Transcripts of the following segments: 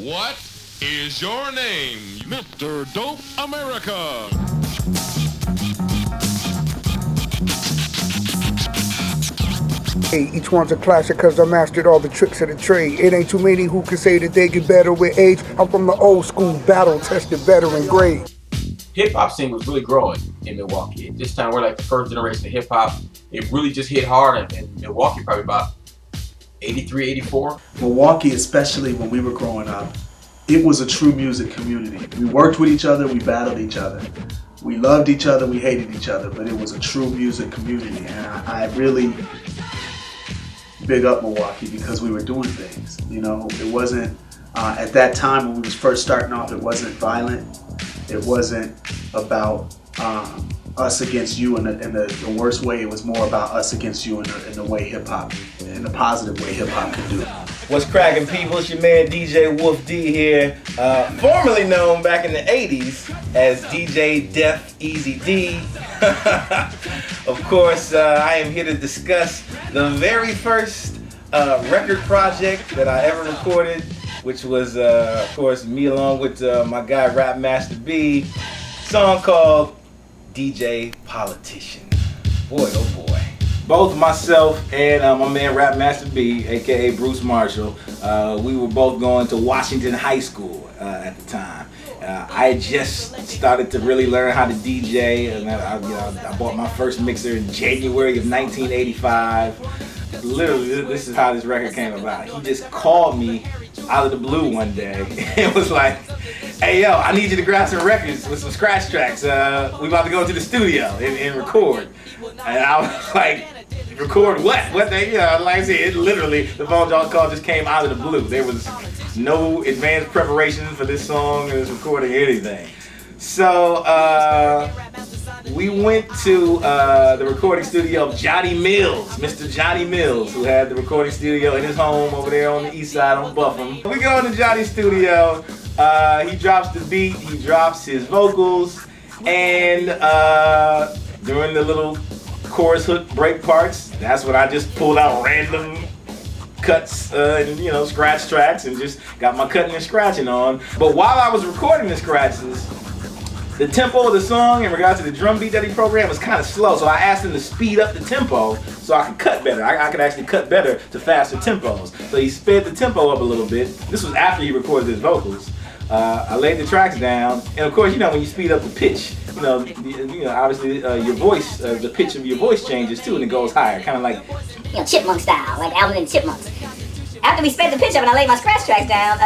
What is your name, Mr. Dope America? Hey, each one's a classic cause I mastered all the tricks of the trade. It ain't too many who can say that they get better with age. I'm from the old school, battle-tested veteran grade. Hip-hop scene was really growing in Milwaukee. At this time, we're like the first generation of hip-hop. It really just hit hard in Milwaukee probably about 83, 84. Milwaukee, especially when we were growing up, it was a true music community. We worked with each other, we battled each other. We loved each other, we hated each other, but it was a true music community. And I really big up Milwaukee because we were doing things. You know, it wasn't, at that time when we was first starting off, it wasn't violent. It wasn't about us against you in the worst way. It was more about us against you in the way hip-hop, in the positive way hip-hop can do. What's cracking, people? It's your man DJ Wolf D here, formerly known back in the 80s as DJ Def Easy D. Of course, I am here to discuss the very first record project that I ever recorded, which was, of course, me along with my guy Rap Master B, song called DJ Politician. Boy, oh boy. Both myself and my man Rap Master B, aka Bruce Marshall, we were both going to Washington High School at the time. I had just started to really learn how to DJ, and I bought my first mixer in January of 1985. Literally, this is how this record came about. He just called me out of the blue one day and was like, "Hey yo, I need you to grab some records with some scratch tracks. We about to go to the studio and record." And I was like, "Record what?" What they, like I said, it literally, the phone call just came out of the blue. There was no advanced preparation for this song and this recording or anything. So we went to the recording studio of Johnny Mills, Mr. Johnny Mills, who had the recording studio in his home over there on the east side on Buffalo. We go into Johnny's studio, he drops the beat, he drops his vocals, and during the little chorus hook break parts, that's when I just pulled out random cuts and scratch tracks and just got my cutting and scratching on. But while I was recording the scratches, the tempo of the song in regards to the drum beat that he programmed was kind of slow, so I asked him to speed up the tempo so I could cut better. I could actually cut better to faster tempos. So he sped the tempo up a little bit. This was after he recorded his vocals. I laid the tracks down, and of course, when you speed up the pitch, obviously your voice, the pitch of your voice changes too, and it goes higher, kind of like Chipmunk style, like Alvin and the Chipmunks. After we sped the pitch up and I laid my scratch tracks down,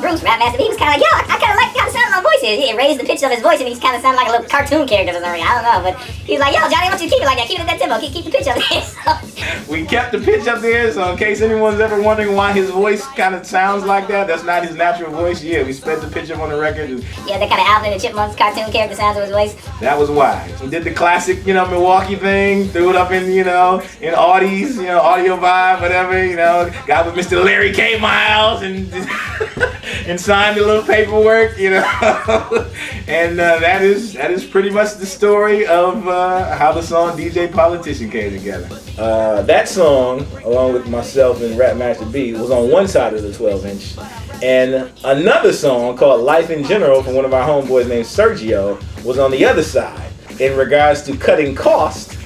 Bruce, Rap Master, he was kind of like, yo, I kind of like the sound of my voice here. He raised the pitch of his voice and he's kind of sounded like a little cartoon character or something. I don't know, but he was like, yo, Johnny, I want you to keep it like that. Keep it at that tempo. Keep the pitch up there. We kept the pitch up there, so in case anyone's ever wondering why his voice kind of sounds like that, that's not his natural voice. Yeah, we sped the pitch up on the record. Yeah, that kind of Alvin and the Chipmunks cartoon character sounds of his voice. That was why. He did the classic, Milwaukee thing, threw it up in, in Audi's, Audio Vibe, whatever, got with Mr. Larry K. Miles and and signed a little paperwork, and that is pretty much the story of how the song DJ Politician came together. That song, along with myself and Rap Master B, was on one side of the 12-inch, and another song called Life in General from one of our homeboys named Sergio was on the other side. In regards to cutting cost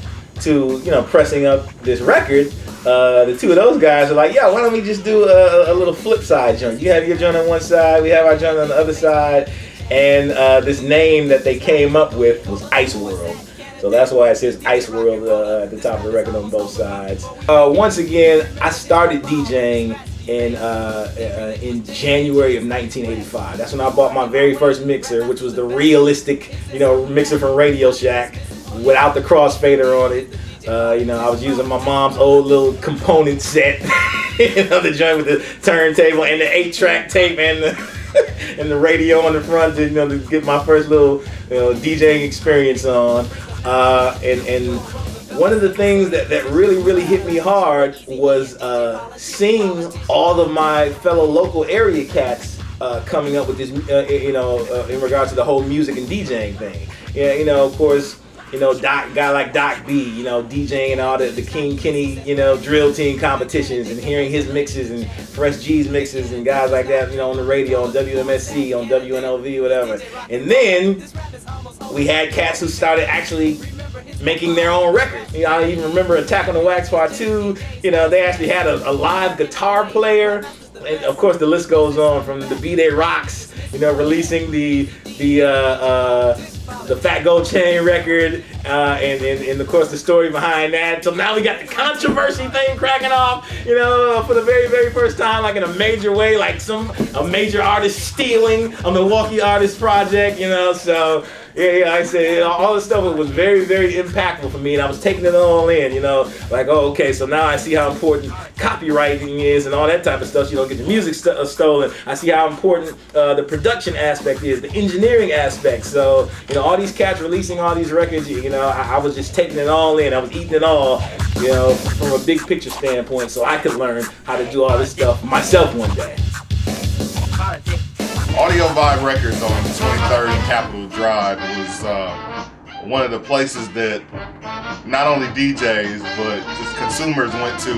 to, pressing up this record, the two of those guys are like, yeah, why don't we just do a little flip side joint? You have your joint on one side, we have our joint on the other side, and this name that they came up with was Ice World. So that's why it says Ice World at the top of the record on both sides. Once again, I started DJing in January of 1985. That's when I bought my very first mixer, which was the realistic, mixer from Radio Shack without the crossfader on it. I was using my mom's old little component set, the joint with the turntable and the 8-track tape and the radio on the front to get my first little DJing experience on. And one of the things that really hit me hard was seeing all of my fellow local area cats coming up with this, in regards to the whole music and DJing thing. Of course, guy like Doc B, DJing all the King Kenny, drill team competitions, and hearing his mixes and Fresh G's mixes and guys like that, on the radio, on WMSC, on WNLV, whatever. And then we had cats who started actually making their own records. I even remember Attack on the Wax Part 2, they actually had a live guitar player. And of course, the list goes on from the B-Day Rocks, releasing the Fat Gold Chain record, and of course the story behind that. So now we got the controversy thing cracking off, for the very, very first time, like in a major way, like a major artist stealing a Milwaukee artist project, so. Yeah, I said all this stuff was very, very impactful for me, and I was taking it all in, like, oh, okay, so now I see how important copywriting is and all that type of stuff, so you don't get your music stolen. I see how important the production aspect is, the engineering aspect. So, all these cats releasing all these records, I was just taking it all in. I was eating it all, from a big picture standpoint, so I could learn how to do all this stuff myself one day. Audio Vibe Records on 23rd and Capitol Drive was one of the places that not only DJs but just consumers went to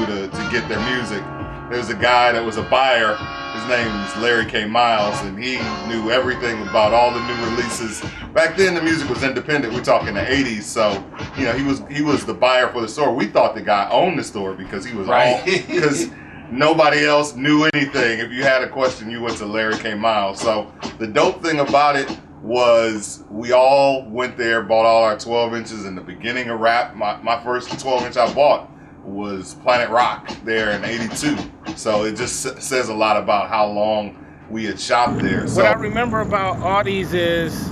get their music. There was a guy that was a buyer. His name was Larry K. Miles, and he knew everything about all the new releases. Back then, the music was independent. We're talking the 80s, so he was the buyer for the store. We thought the guy owned the store because he was right. because nobody else knew anything. If you had a question, you went to Larry K. Miles. So the dope thing about it was we all went there, bought all our 12 inches in the beginning of rap. My first 12 inch I bought was Planet Rock there in 82. So it just says a lot about how long we had shopped there. What I remember about Audie's is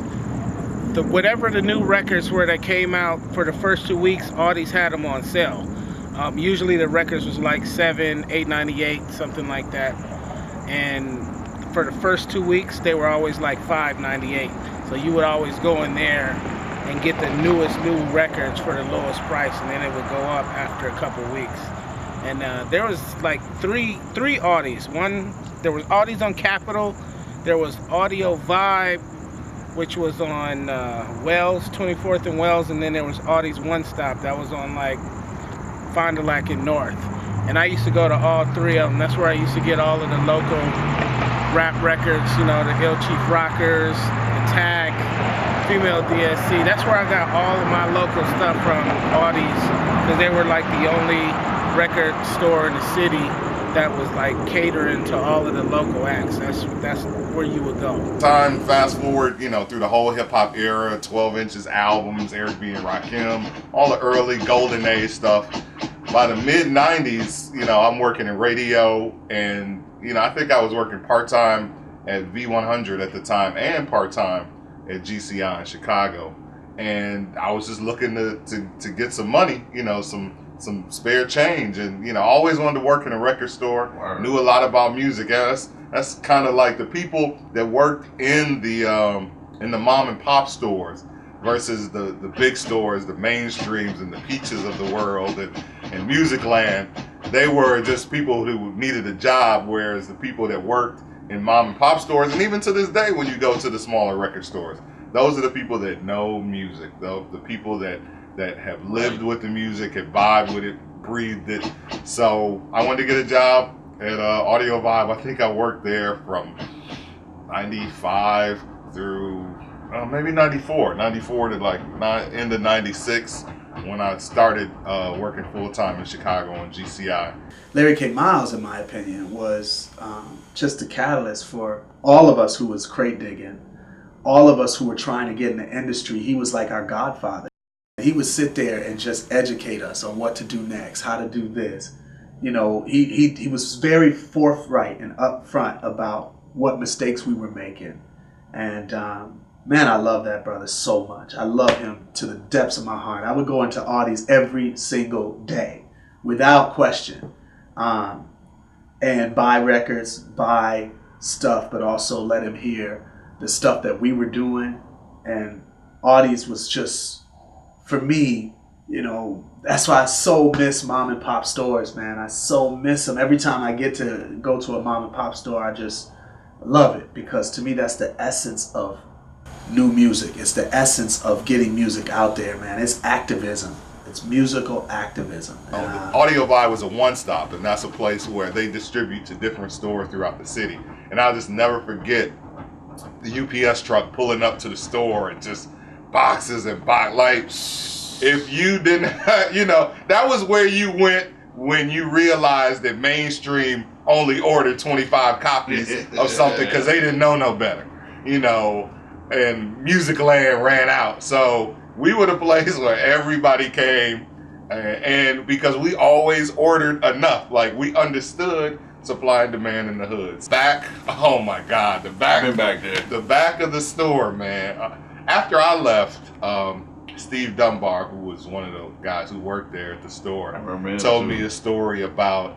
whatever the new records were that came out for the first 2 weeks, Audie's had them on sale. Usually the records was like $7.98, something like that. And for the first 2 weeks, they were always like $5.98. So you would always go in there and get the newest new records for the lowest price, and then it would go up after a couple weeks. And there was like three Audies. There was Audies on Capitol. There was Audio Vibe, which was on Wells, 24th and Wells, and then there was Audi's One Stop that was on like Fond du Lac and North. And I used to go to all three of them. That's where I used to get all of the local rap records, the Ill Chief Rockers, the Tag, Female DSC. That's where I got all of my local stuff from, Audie's, because they were like the only record store in the city that was like catering to all of the local acts. That's where you would go. Time fast forward, through the whole hip hop era, 12 inches albums, Eric B and Rakim, all the early golden age stuff. By the mid 90s, I'm working in radio, and I think I was working part-time at V100 at the time and part-time at GCI in Chicago. And I was just looking to get some money, some spare change, and I always wanted to work in a record store. Wow. Knew a lot about music. That's kind of like the people that worked in the mom and pop stores versus the big stores, the mainstreams and the Peaches of the world and Music Land. They were just people who needed a job, whereas the people that worked in mom and pop stores, and even to this day when you go to the smaller record stores, those are the people that know music, the people that have lived with the music, have vibed with it, breathed it. So I wanted to get a job at Audio Vibe. I think I worked there from 95 through maybe 94 to like end of 96 when I started working full-time in Chicago on GCI. Larry K. Miles, in my opinion, was just a catalyst for all of us who was crate digging, all of us who were trying to get in the industry. He was like our godfather. He would sit there and just educate us on what to do next, how to do this. He was very forthright and upfront about what mistakes we were making. And man, I love that brother so much. I love him to the depths of my heart. I would go into Audie's every single day, without question, and buy records, buy stuff, but also let him hear the stuff that we were doing. And Audie's was just, for me, that's why I so miss mom and pop stores, man. I so miss them. Every time I get to go to a mom and pop store, I just love it, because to me that's the essence of new music. It's the essence of getting music out there, man. It's activism. It's musical activism. Audio Vibe was a one-stop, and that's a place where they distribute to different stores throughout the city. And I'll just never forget the UPS truck pulling up to the store and just boxes and like, if you didn't, you know, that was where you went when you realized that mainstream only ordered 25 copies of something because they didn't know no better, you know, and Musicland ran out. So we were the place where everybody came, and because we always ordered enough, like we understood supply and demand in the hoods. Oh my God, the back. I've been back there. The back of the store, man. After I left, Steve Dunbar, who was one of the guys who worked there at the store, told me a story about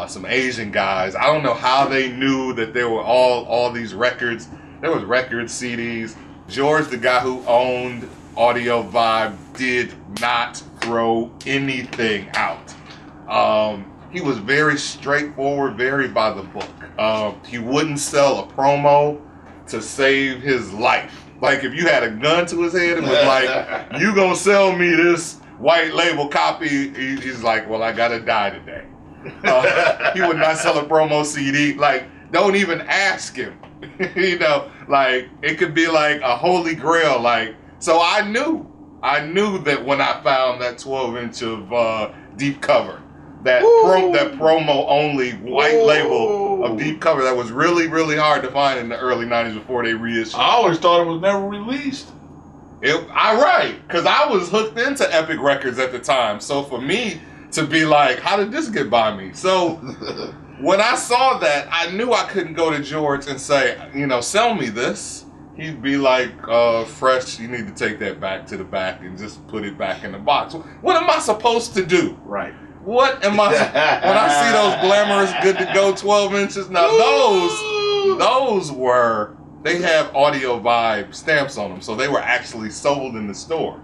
some Asian guys. I don't know how they knew that there were all these records. There was records, CDs. George, the guy who owned Audio Vibe, did not throw anything out. He was very straightforward, very by the book. He wouldn't sell a promo to save his life. Like if you had a gun to his head and was like, you gonna sell me this white label copy, he's like, well, I gotta die today. He would not sell a promo CD. Like, don't even ask him. You know, like it could be like a holy grail. Like, so I knew that when I found that 12-inch of deep cover, that promo only white label of deep cover that was really, really hard to find in the early 90s before they reissued. I always thought it was never released. Because I was hooked into Epic Records at the time. So for me to be like, how did this get by me? So when I saw that, I knew I couldn't go to George and say, you know, sell me this. He'd be like, Fresh, you need to take that back to the back and just put it back in the box. What am I supposed to do? Right. What am I, when I see those glamorous good to go 12 inches, now those were, they have Audio Vibe stamps on them, so they were actually sold in the store,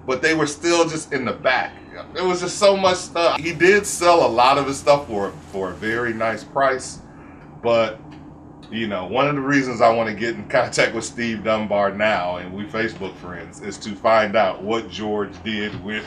but they were still just in the back. There was just so much stuff. He did sell a lot of his stuff for a very nice price, but you know, one of the reasons I want to get in contact with Steve Dunbar now, and we Facebook friends, is to find out what George did with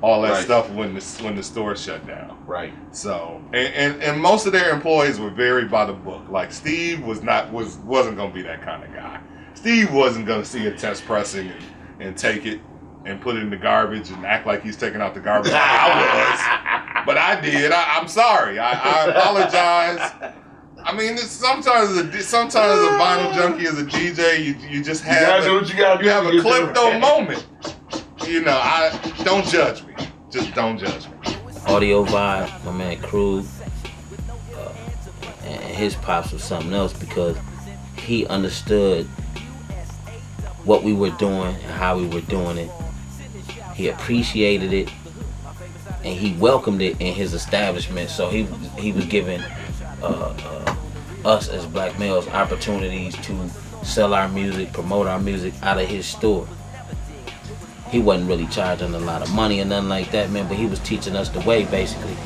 all that stuff when the store shut down. Right. So, and most of their employees were very by the book. Like Steve wasn't gonna be that kind of guy. Steve wasn't gonna see a test pressing and take it and put it in the garbage and act like he's taking out the garbage like I was. But I did. I'm sorry. I apologize. I mean, sometimes as a vinyl junkie, as a DJ, you just have you have a klepto moment. You know, don't judge me. Just don't judge me. Audio Vibe, my man Crew, and his pops was something else because he understood what we were doing and how we were doing it. He appreciated it, and he welcomed it in his establishment. So he was giving us as black males opportunities to sell our music, promote our music out of his store. He wasn't really charging a lot of money or nothing like that, man, but he was teaching us the way, basically.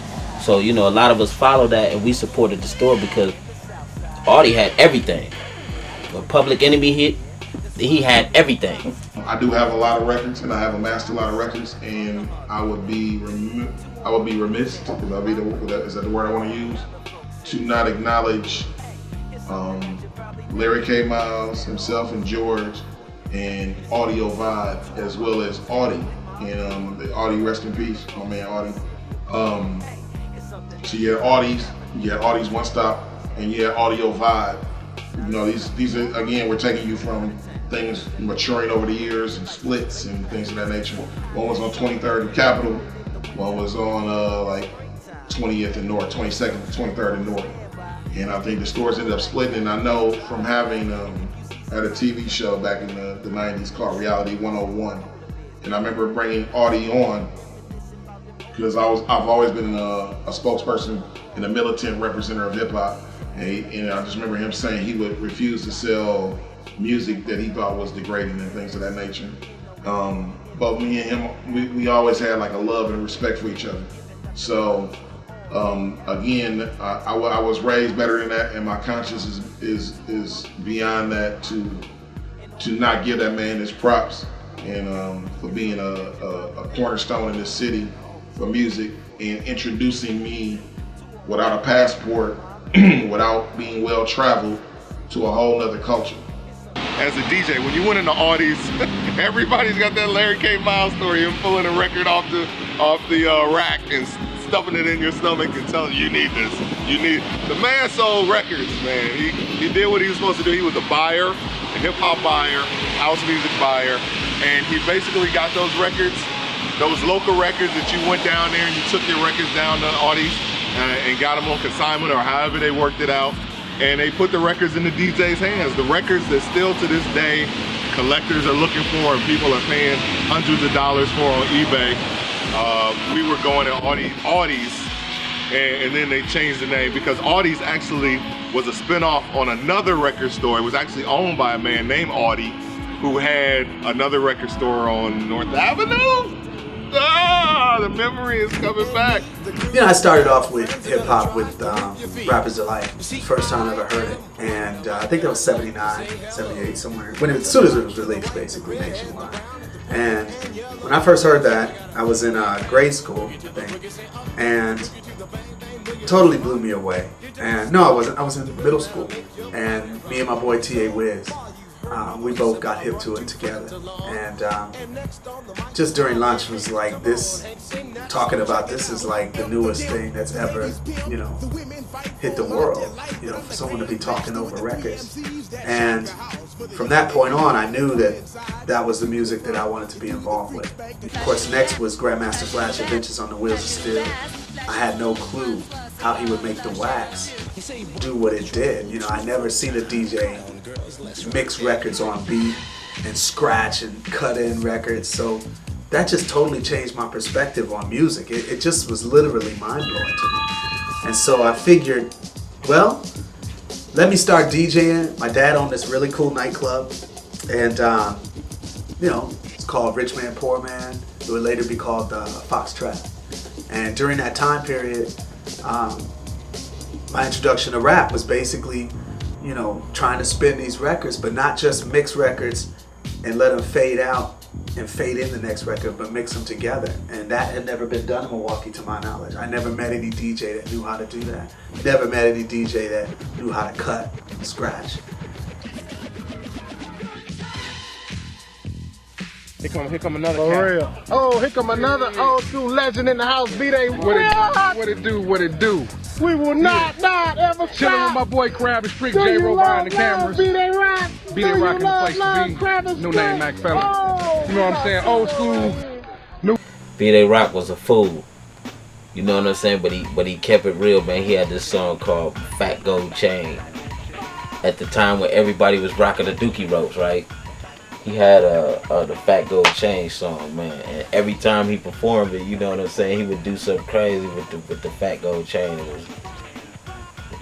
So, you know, a lot of us followed that, and we supported the store because Audie had everything. When Public Enemy hit, he had everything. I do have a lot of records, and I have amassed a lot of records, and I would be remiss, is that the word I want to use, to not acknowledge Larry K. Miles, himself, and George, and Audio Vibe, as well as Audie, and the Audie, rest in peace, my man Audie. So you had Audie's One Stop, and you had Audio Vibe. You know, these are, again, we're taking you from things maturing over the years and splits and things of that nature. One was on 23rd and Capitol, one was on like 20th and North, 22nd and 23rd and North. And I think the stores ended up splitting, and I know from having had a TV show back in the 90s called Reality 101, and I remember bringing Audie on because I've always been a spokesperson and a militant representative of hip hop, and I just remember him saying he would refuse to sell music that he thought was degrading and things of that nature. But me and him, we always had like a love and respect for each other. So again, I was raised better than that, and my conscience is beyond that to not give that man his props, and for being a cornerstone in this city for music and introducing me without a passport, without being well traveled, to a whole nother culture. As a DJ, when you went into Audis, everybody's got that Larry K. Miles story and pulling a record off the rack and stuffing it in your stomach and telling you need this. The man sold records, man. He did what he was supposed to do. He was a buyer, a hip hop buyer, house music buyer, and he basically got those records, those local records that you went down there and you took your records down to Audis and got them on consignment or however they worked it out. And they put the records in the DJ's hands. The records that still to this day collectors are looking for and people are paying hundreds of dollars for on eBay. We were going to Audis, and then they changed the name because Audis actually was a spinoff on another record store. It was actually owned by a man named Audi who had another record store on North Avenue. Ah, the memory is coming back. You know, I started off with hip hop with Rapper's Delight. First time I ever heard it. And I think that was 79, 78, somewhere. As soon as it was released, basically, nationwide. And when I first heard that, I was in grade school, I think. And totally blew me away. And no, I wasn't. I was in middle school. And me and my boy T.A. Wiz, we both got hip to it together, and just during lunch was like this, talking about this is like the newest thing that's ever, you know, hit the world, you know, for someone to be talking over records. And from that point on, I knew that that was the music that I wanted to be involved with. Of course, next was Grandmaster Flash Adventures on the Wheels of Steel. I had no clue how he would make the wax do what it did. You know, I never seen a DJ mix records on beat and scratch and cut in records. So that just totally changed my perspective on music. It just was literally mind-blowing to me. And so I figured, well, let me start DJing. My dad owned this really cool nightclub, and you know, it's called Rich Man, Poor Man. It would later be called Fox Trap. And during that time period, my introduction to rap was basically, you know, trying to spin these records, but not just mix records and let them fade out and fade in the next record, but mix them together. And that had never been done in Milwaukee to my knowledge. I never met any DJ that knew how to do that. Never met any DJ that knew how to cut and scratch. Here come another For cat. real. Oh, here come another old school legend in the house. B-Day, what it do? We will not ever stop. Chilling with my boy Crab and Street, J-Ro behind the cameras. B-Day Rock. B-Day Rock in the place to be. New name, Mac Fella. You know what I'm saying? Old school. B-Day Rock was a fool. You know what I'm saying? But he kept it real, man. He had this song called Fat Gold Chain. At the time when everybody was rocking the Dookie ropes, right? He had the Fat Gold Chain song, man, and every time he performed it, you know what I'm saying, he would do something crazy with the Fat Gold Chain.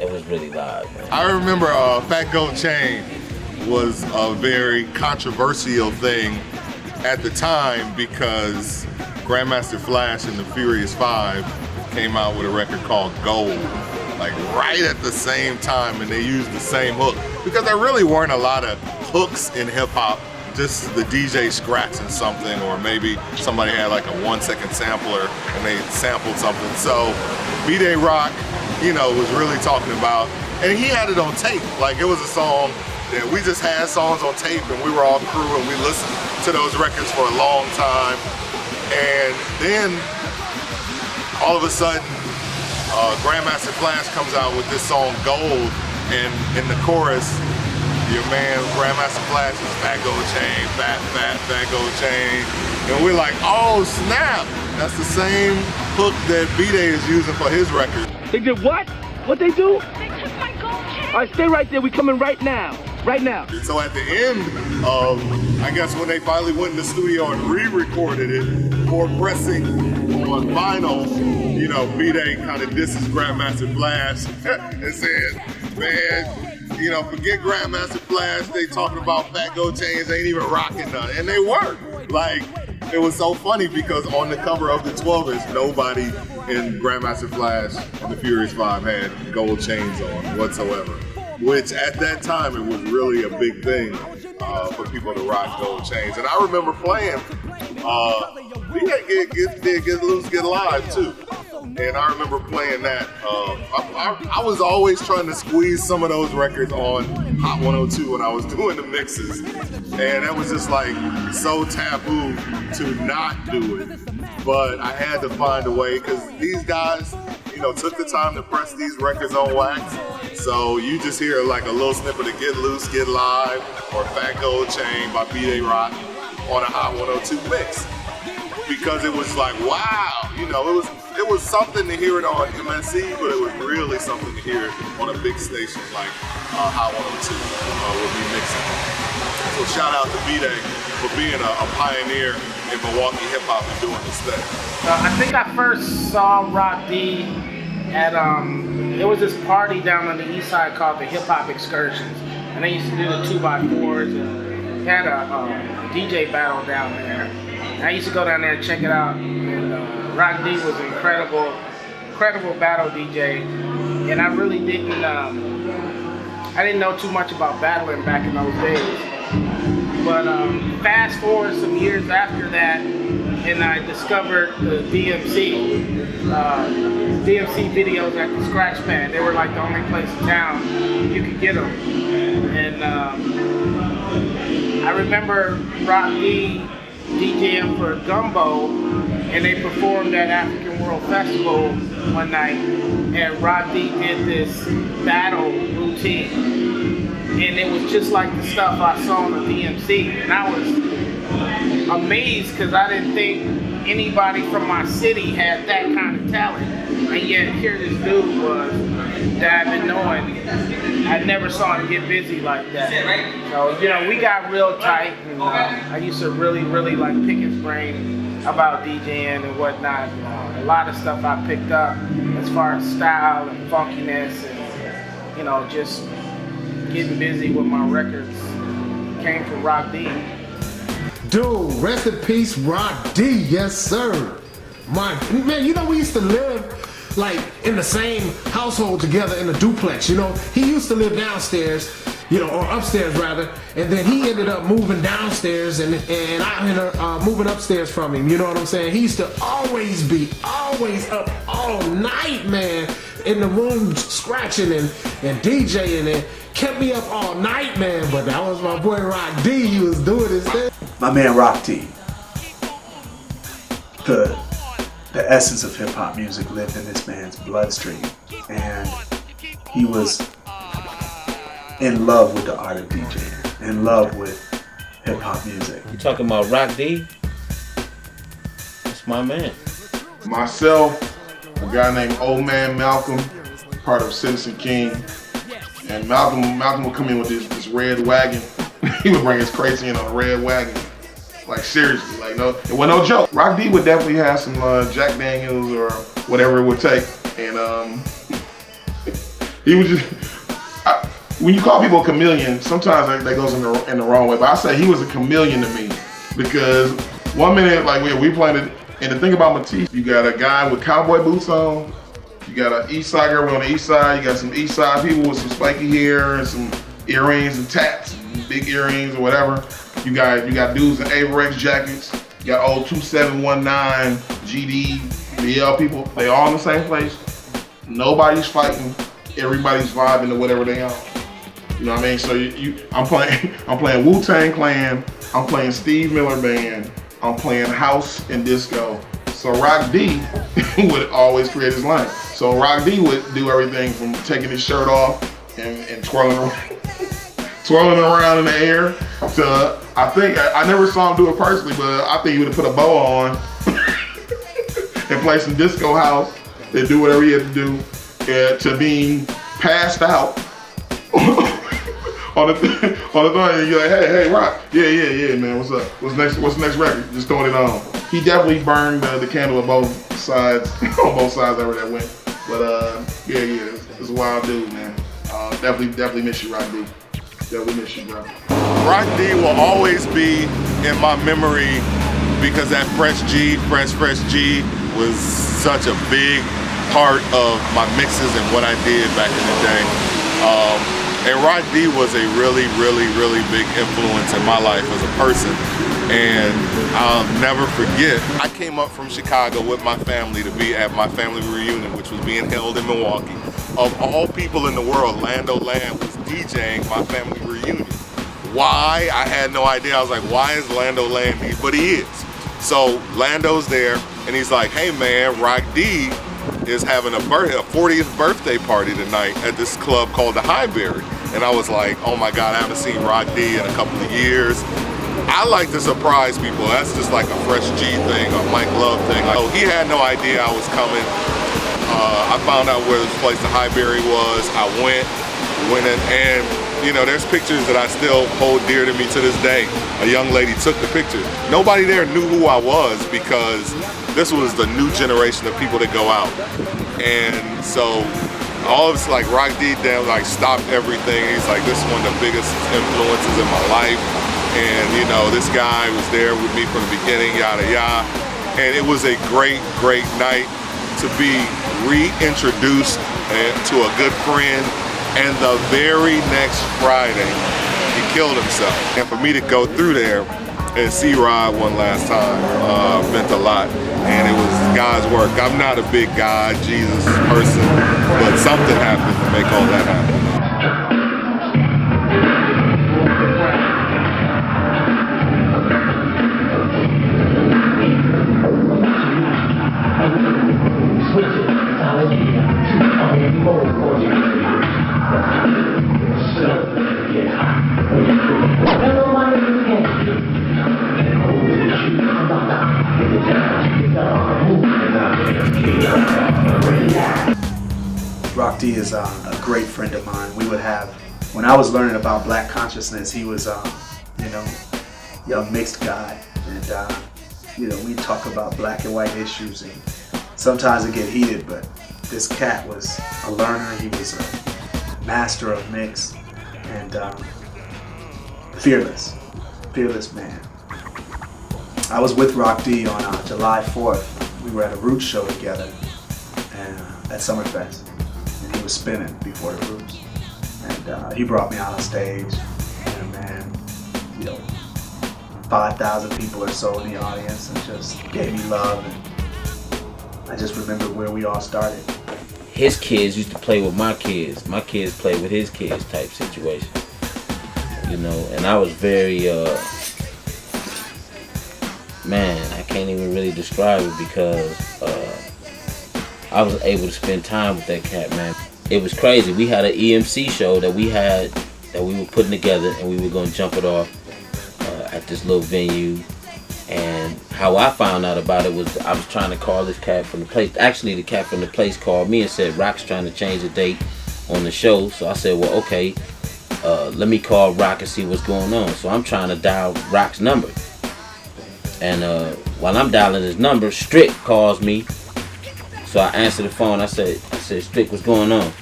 It was really live, man. I remember Fat Gold Chain was a very controversial thing at the time because Grandmaster Flash and the Furious 5 came out with a record called Gold, like right at the same time, and they used the same hook because there really weren't a lot of hooks in hip hop. Just the DJ scratching something, or maybe somebody had like a 1-second sampler and they sampled something. So B-Day Rock, you know, was really talking about, and he had it on tape. Like it was a song that we just had songs on tape and we were all crew and we listened to those records for a long time. And then all of a sudden, Grandmaster Flash comes out with this song Gold, and in the chorus, your man Grandmaster Flash is Fat Gold Chain, fat gold chain. And we're like, oh snap, that's the same hook that B-Day is using for his record. They did what? What they do? They took my gold chain. All right, stay right there. We coming right now. Right now. And so at the end of, I guess when they finally went in the studio and re-recorded it for pressing on vinyl, you know, B-Day kind of disses Grandmaster Flash and said, man, you know, forget Grandmaster Flash, they talking about Fat Gold Chains, they ain't even rocking none. And they were. Like, it was so funny because on the cover of the 12ers, nobody in Grandmaster Flash and the Furious 5 had gold chains on whatsoever. Which at that time, it was really a big thing. for people to rock gold chains. And I remember playing, we had Get Loose, Get Live too. And I remember playing that. I was always trying to squeeze some of those records on Hot 102 when I was doing the mixes. And that was just like so taboo to not do it. But I had to find a way because these guys, you know, took the time to press these records on wax. So you just hear like a little snippet of Get Loose, Get Live, or Fat Gold Chain by B.A. Rock on a Hot 102 mix. Because it was like, wow, you know, it was something to hear it on MSC, but it was really something to hear it on a big station like Hot 102 would be mixing. So shout out to B-Day for being a pioneer in Milwaukee hip hop and doing this thing. I think I first saw Rock D at there was this party down on the east side called the Hip Hop Excursions, and they used to do the 2x4s and they had a DJ battle down there. And I used to go down there and check it out. And Rock D was an incredible battle DJ, and I really didn't know too much about battling back in those days. But fast forward some years after that, and I discovered the DMC videos at the Scratch Pad. They were like the only place in town you could get them. And I remember Rock D DJing for Gumbo, and they performed at African World Festival one night, and Rock D did this battle routine. And it was just like the stuff I saw on the DMC. And I was amazed because I didn't think anybody from my city had that kind of talent. And yet here this dude was that I've been knowing. I never saw him get busy like that. So, you know, we got real tight. And I used to really like pick his brain about DJing and whatnot. A lot of stuff I picked up as far as style and funkiness and, you know, just getting busy with my records came from Rock D. Dude, rest in peace, Rock D. Yes, sir. Man, you know, we used to live like in the same household together in a duplex, you know. He used to live downstairs, you know, or upstairs rather, and then he ended up moving downstairs and I ended up moving upstairs from him, you know what I'm saying? He used to always up all night, man, in the room scratching and DJing and kept me up all night, man. But that was my boy Rock D. He was doing his thing. My man Rock D. The essence of hip hop music lived in this man's bloodstream, and he was in love with the art of DJing, in love with hip hop music. You talking about Rock D? That's my man. Myself, a guy named Old Man Malcolm, part of Citizen King. And Malcolm would come in with this red wagon. He would bring his crates in on a red wagon. Like seriously, like no, it wasn't no joke. Rock D would definitely have some Jack Daniels or whatever it would take. And he was just, when you call people a chameleon, sometimes that goes in the wrong way. But I say he was a chameleon to me because one minute, like we played it, and the thing about Matisse, you got a guy with cowboy boots on. You got an east side girl on the east side. You got some east side people with some spiky hair and some earrings and tats, big earrings or whatever. You got dudes in Averex jackets. You got old 2719 GD BL people. They all in the same place. Nobody's fighting. Everybody's vibing to whatever they on. You know what I mean? So I'm playing Wu-Tang Clan. I'm playing Steve Miller Band. I'm playing house and disco. So Rock D would always create his line. So Rock D would do everything from taking his shirt off and twirling around in the air to, I think, I never saw him do it personally, but I think he would have put a bow on and play some disco house and do whatever he had to do to being passed out on the thing. And you're like, hey, Rock, yeah, man, what's up? What's the next record? Just throwing it on. He definitely burned the candle on both sides, ever that went. But yeah, it's a wild dude, man. Definitely miss you, Rock D. Definitely miss you, bro. Rock D will always be in my memory because that Fresh G was such a big part of my mixes and what I did back in the day. And Rock D was a really, really, really big influence in my life as a person. And I'll never forget, I came up from Chicago with my family to be at my family reunion, which was being held in Milwaukee. Of all people in the world, Lando Land was DJing my family reunion. Why? I had no idea. I was like, why is Lando Land here? But he is. So Lando's there, and he's like, hey man, Rock D is having a 40th birthday party tonight at this club called the Highbury. And I was like, oh my God, I haven't seen Rock D in a couple of years. I like to surprise people. That's just like a Fresh G thing, a Mike Love thing. Like, he had no idea I was coming. I found out where this place, the Highbury, was. I went in, and you know, there's pictures that I still hold dear to me to this day. A young lady took the picture. Nobody there knew who I was because this was the new generation of people that go out. And so all of it's like Rock D damn like stopped everything. He's like, this is one of the biggest influences in my life. And you know, this guy was there with me from the beginning, yada yada. And it was a great, great night to be reintroduced to a good friend. And the very next Friday, he killed himself. And for me to go through there and see Rod one last time meant a lot. And it was God's work. I'm not a big God, Jesus person, but something happened to make all that happen. Rock D is a great friend of mine. We would have, when I was learning about black consciousness, he was, you know, young mixed guy. And, you know, we talk about black and white issues, and sometimes it get heated, but this cat was a learner. He was a master of mix and fearless man. I was with Rock D on July 4th. We were at a Roots show together at Summerfest. And he was spinning before the Roots. And he brought me out on stage. And man, you know, 5,000 people or so in the audience, and just gave me love. And I just remember where we all started. His kids used to play with my kids. My kids played with his kids type situation. You know, and I was very, man, I can't even really describe it because I was able to spend time with that cat, man. It was crazy. We had an EMC show that we were putting together, and we were going to jump it off at this little venue. And how I found out about it was I was trying to call this cat from the place. Actually, the cat from the place called me and said, Rock's trying to change the date on the show. So I said, well, okay, let me call Rock and see what's going on. So I'm trying to dial Rock's number. And while I'm dialing his number, Strick calls me. So I answered the phone. I said, Strick, what's going on?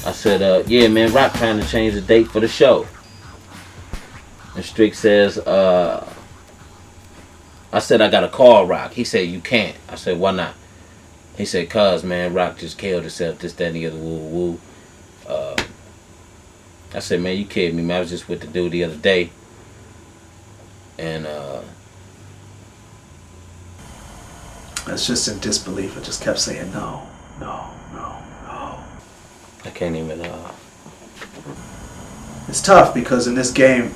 I said, yeah, man, Rock trying to change the date for the show. And Strick says, I said, I got to call Rock. He said, you can't. I said, why not? He said, cuz, man, Rock just killed himself, this, that, and the other, woo, woo. I said, man, you kidding me, man. I was just with the dude the other day. And, It's just in disbelief. I just kept saying no, no, no, no. I can't even, It's tough because in this game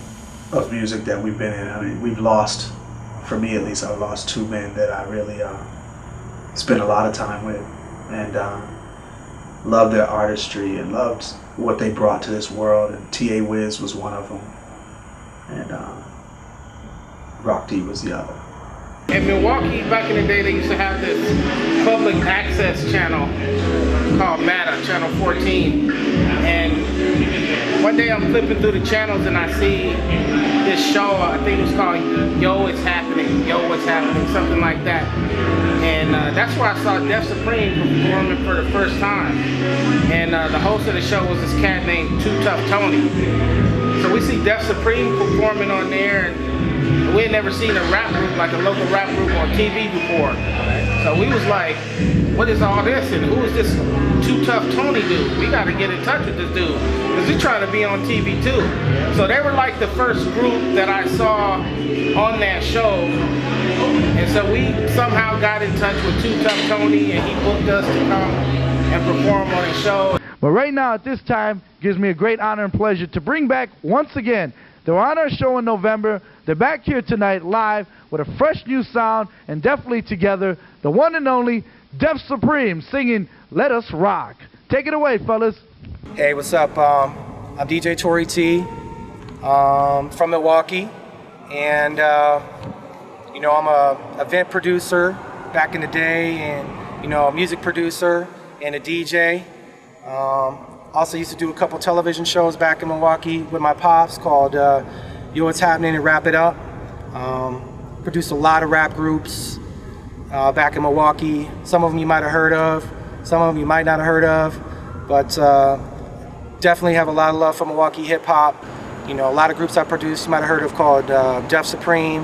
of music that we've been in, I mean, we've lost, for me at least, I've lost two men that I really spent a lot of time with, and loved their artistry and loved what they brought to this world. And T.A. Wiz was one of them, and Rock D was the other. In Milwaukee, back in the day, they used to have this public access channel called MATA, Channel 14. And one day I'm flipping through the channels and I see this show, I think it was called Yo, It's Happening, Yo, What's Happening, something like that. And that's where I saw Def Supreme performing for the first time. And the host of the show was this cat named Too Tough Tony. So we see Def Supreme performing on there, and we had never seen a rap group, like a local rap group on TV before. So we was like, what is all this? And who is this Too Tough Tony dude? We got to get in touch with this dude because he's trying to be on TV too. So they were like the first group that I saw on that show. And so we somehow got in touch with Too Tough Tony, and he booked us to come and perform on his show. But right now, at this time, gives me a great honor and pleasure to bring back, once again, they were on our show in November. They're back here tonight live with a fresh new sound, and definitely together, the one and only Def Supreme singing Let Us Rock. Take it away, fellas. Hey, what's up? I'm DJ Tory T from Milwaukee, and you know, I'm a event producer back in the day, and you know, a music producer and a DJ. Also used to do a couple television shows back in Milwaukee with my pops called Yo What's Happening and Wrap It Up. Produced a lot of rap groups back in Milwaukee. Some of them you might have heard of, some of them you might not have heard of, but definitely have a lot of love for Milwaukee hip hop. You know, a lot of groups I produced you might have heard of called Def Supreme.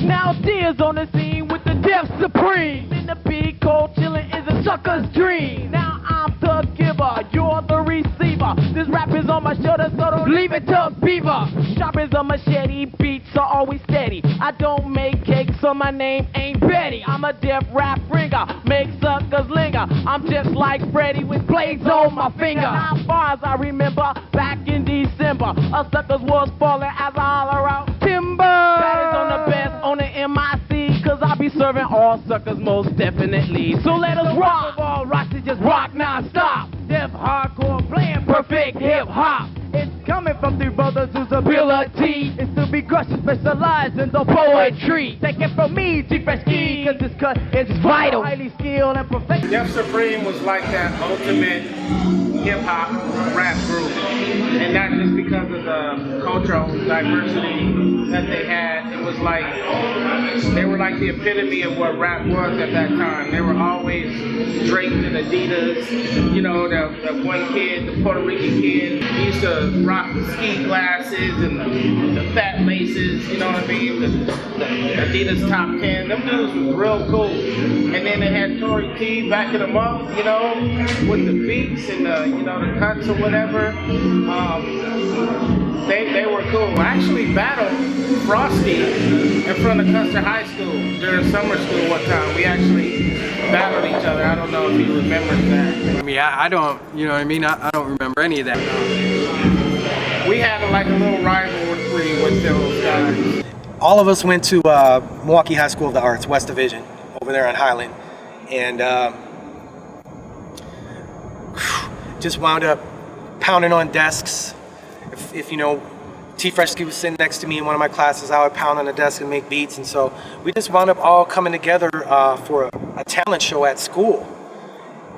Now Deer's on the scene with the Def Supreme. In the big cold chillin' is a sucker's dream. Now I'm the giver, you're the receiver. This rap is on my shoulder, so don't leave it to Beaver. Sharp as a machete, beats are always steady. I don't make cakes, so my name ain't Betty. I'm a deaf rap ringer, make suckers linger. I'm just like Freddy with blades on my finger. Now, as far as I remember, back in December, us suckers was falling as I holler out timber. That is on the best on the MIC, cause I be serving all suckers most definitely. So let us rock. All rocks just rock non-stop. Def hardcore playing perfect hip hop. It's coming from three brothers whose ability is to be crushing, specialized in the poetry. Take it from me, T-Fresh-Ski, cause this cut is vital. Highly skilled and perfect. Def Supreme was like that ultimate hip-hop rap group. And not just because of the cultural diversity that they had. It was like, they were like the epitome of what rap was at that time. They were always draped in Adidas. You know, the one kid, the Puerto Rican kid, he used to rock the ski glasses and the fat laces, you know what I mean? The Adidas top 10. Them dudes was real cool. And then they had Tory T backing them up, you know, with the beats and the, you know, the cuts or whatever. They were cool. I actually battled Frosty in front of Custer High School during summer school one time. We actually battled each other. I don't know if he remembers that. I mean, I don't, you know what I mean? I don't remember any of that. We had like a little rivalry with those guys. All of us went to Milwaukee High School of the Arts, West Division, over there on Highland. And just wound up pounding on desks. If you know, T-Fresh-Ski was sitting next to me in one of my classes, I would pound on the desk and make beats. And so we just wound up all coming together for a talent show at school.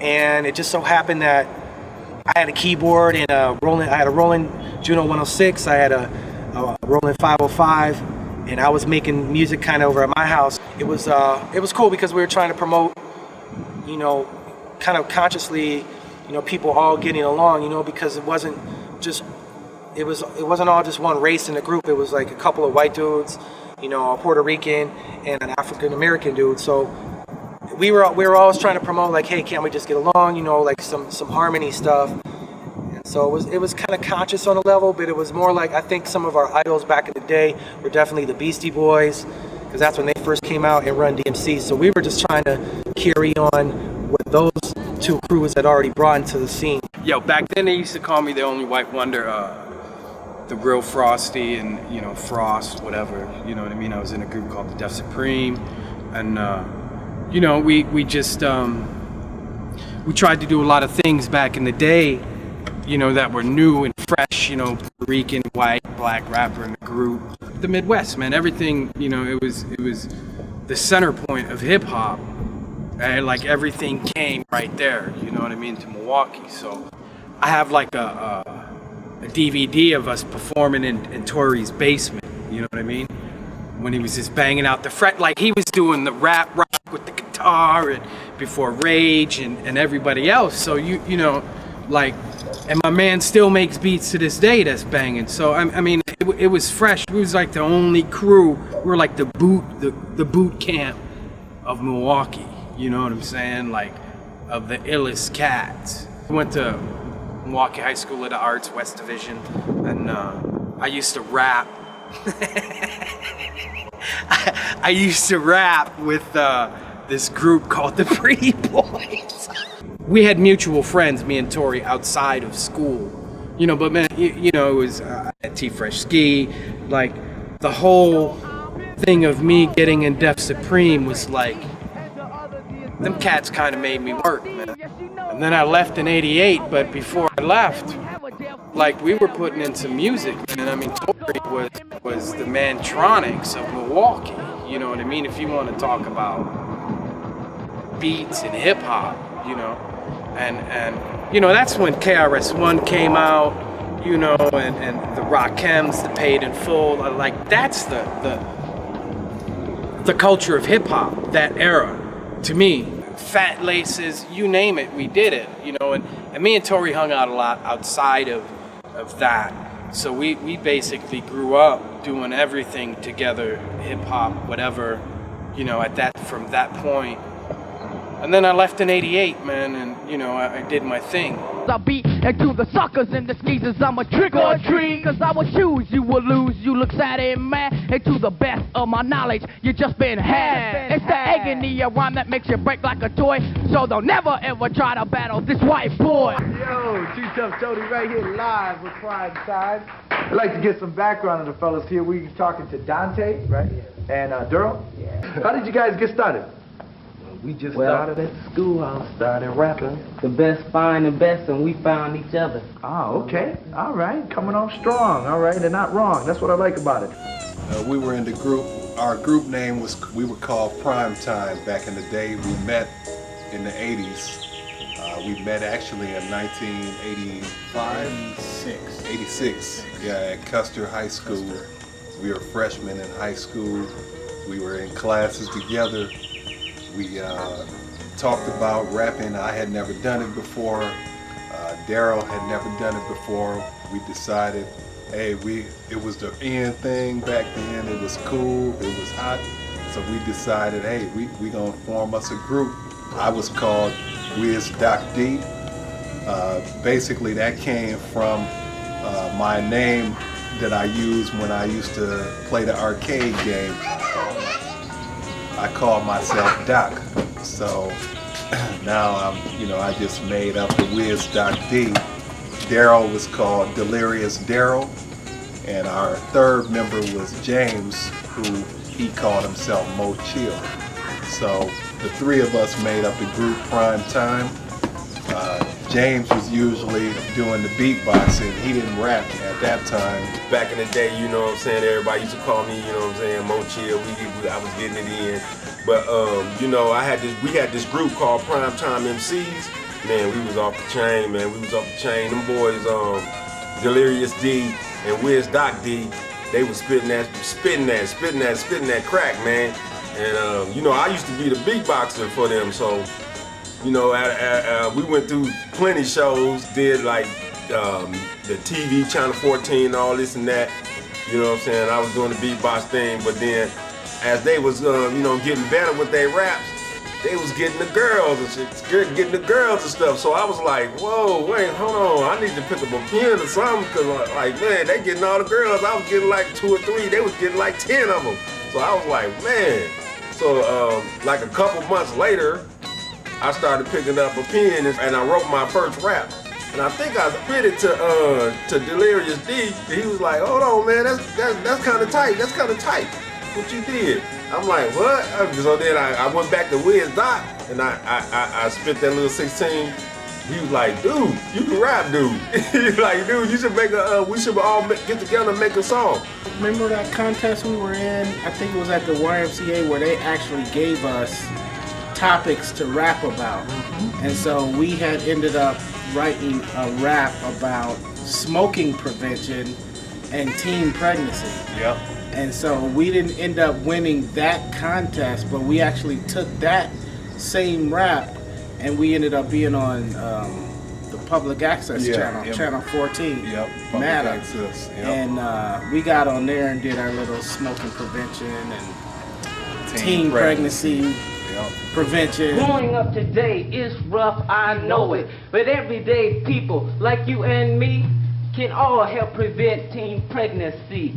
And it just so happened that I had a keyboard and I had a Roland Juno 106, I had a Roland 505, and I was making music kind of over at my house. It was cool because we were trying to promote, you know, kind of consciously, you know, people all getting along, you know, because it wasn't all just one race in the group. It was like a couple of white dudes, you know, a Puerto Rican and an African American dude. So we were always trying to promote like, hey, can't we just get along, you know, like some harmony stuff. And so it was kind of conscious on a level, but it was more like, I think some of our idols back in the day were definitely the Beastie Boys, because that's when they first came out, and Run DMC. So we were just trying to carry on what those two crews had already brought into the scene. Yo, back then they used to call me the only white wonder, the real Frosty, and you know, Frost, whatever, you know what I mean? I was in a group called the Def Supreme, and you know, we just we tried to do a lot of things back in the day, you know, that were new and fresh, you know, Puerto Rican, white, black rapper in the group. The Midwest, man, everything, you know, it was the center point of hip hop, and like everything came right there, you know what I mean, to Milwaukee. So I have like a DVD of us performing in Tory's basement, you know what I mean? When he was just banging out the fret, like he was doing the rap rock with the guitar and before Rage and everybody else. So you know, like, and my man still makes beats to this day that's banging. So I mean, it was fresh. We was like the only crew. We were like the boot camp of Milwaukee. You know what I'm saying? Like, of the illest cats. We went to Milwaukee High School of the Arts, West Division, and I used to rap. I used to rap with this group called the Pretty Boys. We had mutual friends, me and Tori, outside of school. You know, but man, you know, it was at T-Fresh Ski. Like, the whole thing of me getting in Def Supreme was like, them cats kind of made me work, man. And then I left in '88, but before I left, like, we were putting in some music, man. I mean, Tori was the Mantronics of Milwaukee. You know what I mean? If you want to talk about beats and hip hop, you know, and you know, that's when KRS-One came out, you know, and the Rakems, the Paid in Full. Like, that's the culture of hip hop, that era. To me, Fat Laces, you name it, we did it, you know, and me and Tori hung out a lot outside of that. So we basically grew up doing everything together, hip hop, whatever, you know, from that point. And then I left in '88, man, and you know, I did my thing. I beat into the suckers and the skeezers, I'm a trick or treat. Cause I will choose, you will lose, you look sad and mad. And to the best of my knowledge, you just been had. It's the agony of rhyme that makes you break like a toy. So don't never ever try to battle this white boy. Yo, T-Tough Tony right here live with Prime Time. I'd like to get some background on the fellas here. We're talking to Dante, right? And Darrell. Yeah. How did you guys get started? We just started at the schoolhouse, started rapping. The best find the best, and we found each other. Oh, okay. All right. Coming on strong. All right. They're not wrong. That's what I like about it. We were in the group. Our group name we were called Prime Time back in the day. We met in the 80s. We met actually in 1985? 86. Yeah, at Custer High School. We were freshmen in high school. We were in classes together. We talked about rapping. I had never done it before. Darrell had never done it before. We decided, hey, it was the in thing back then. It was cool. It was hot. So we decided, hey, we gonna form us a group. I was called Wiz Doc D. Basically, that came from my name that I used when I used to play the arcade games. I call myself Doc, so now I just made up the Wiz Doc D. Darrell was called Delirious Darrell, and our third member was James, who he called himself Mo Chill. So the three of us made up the group Prime Time. James was usually doing the beatboxing. He didn't rap at that time. Back in the day, you know what I'm saying, everybody used to call me, you know what I'm saying, Mo Chill. I was getting it in. But you know, we had this group called Prime Time MCs. Man, we was off the chain, man. We was off the chain. Them boys, Delirious D and Wiz Doc D, they was spitting that crack, man. And you know, I used to be the beatboxer for them, so you know, we went through plenty shows, did like the TV, Channel 14, all this and that. You know what I'm saying? I was doing the beatbox thing, but then as they was, you know, getting better with their raps, they was getting the girls and shit, getting the girls and stuff. So I was like, whoa, wait, hold on, I need to pick up a pen or something, because like, man, they getting all the girls. I was getting like 2 or 3, they was getting like 10 of them. So I was like, man. So like a couple months later, I started picking up a pen and I wrote my first rap. And I think I spit it to Delirious D. He was like, hold on, man, that's kind of tight. That's kind of tight. What you did? I'm like, what? So then I went back to Wiz Doc and I spit that little 16. He was like, dude, you can rap, dude. He's like, dude, you should we should all get together and make a song. Remember that contest we were in? I think it was at the YMCA where they actually gave us topics to rap about. And so we had ended up writing a rap about smoking prevention and teen pregnancy. Yep. And so we didn't end up winning that contest, but we actually took that same rap and we ended up being on the public access channel, channel 14. Yep, public Matter. access. Yep. And we got on there and did our little smoking prevention and teen pregnancy prevention. Growing up today is rough, I know it. But everyday people like you and me can all help prevent teen pregnancy.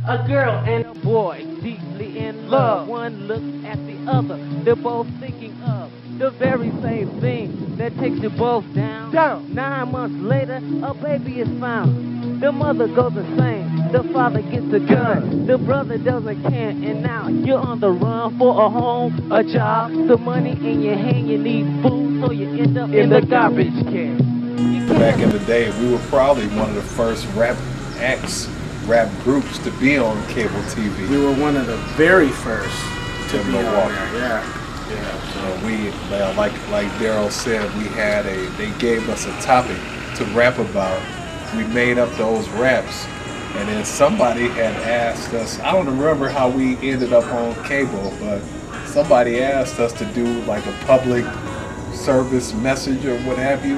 A girl and a boy deeply in love. One looks at the other. They're both thinking of the very same thing that takes you both down. 9 months later, a baby is found. The mother goes insane. The father gets a gun. The brother doesn't care. And now you're on the run for a home, a job, the money in your hand. You need food, so you end up in the garbage can. Back in the day, we were probably one of the first rap groups to be on cable TV. We were one of the very first to be on Milwaukee. there. So we, like Darrell said, they gave us a topic to rap about. We made up those raps, and then somebody had asked us, I don't remember how we ended up on cable, but somebody asked us to do like a public service message or what have you,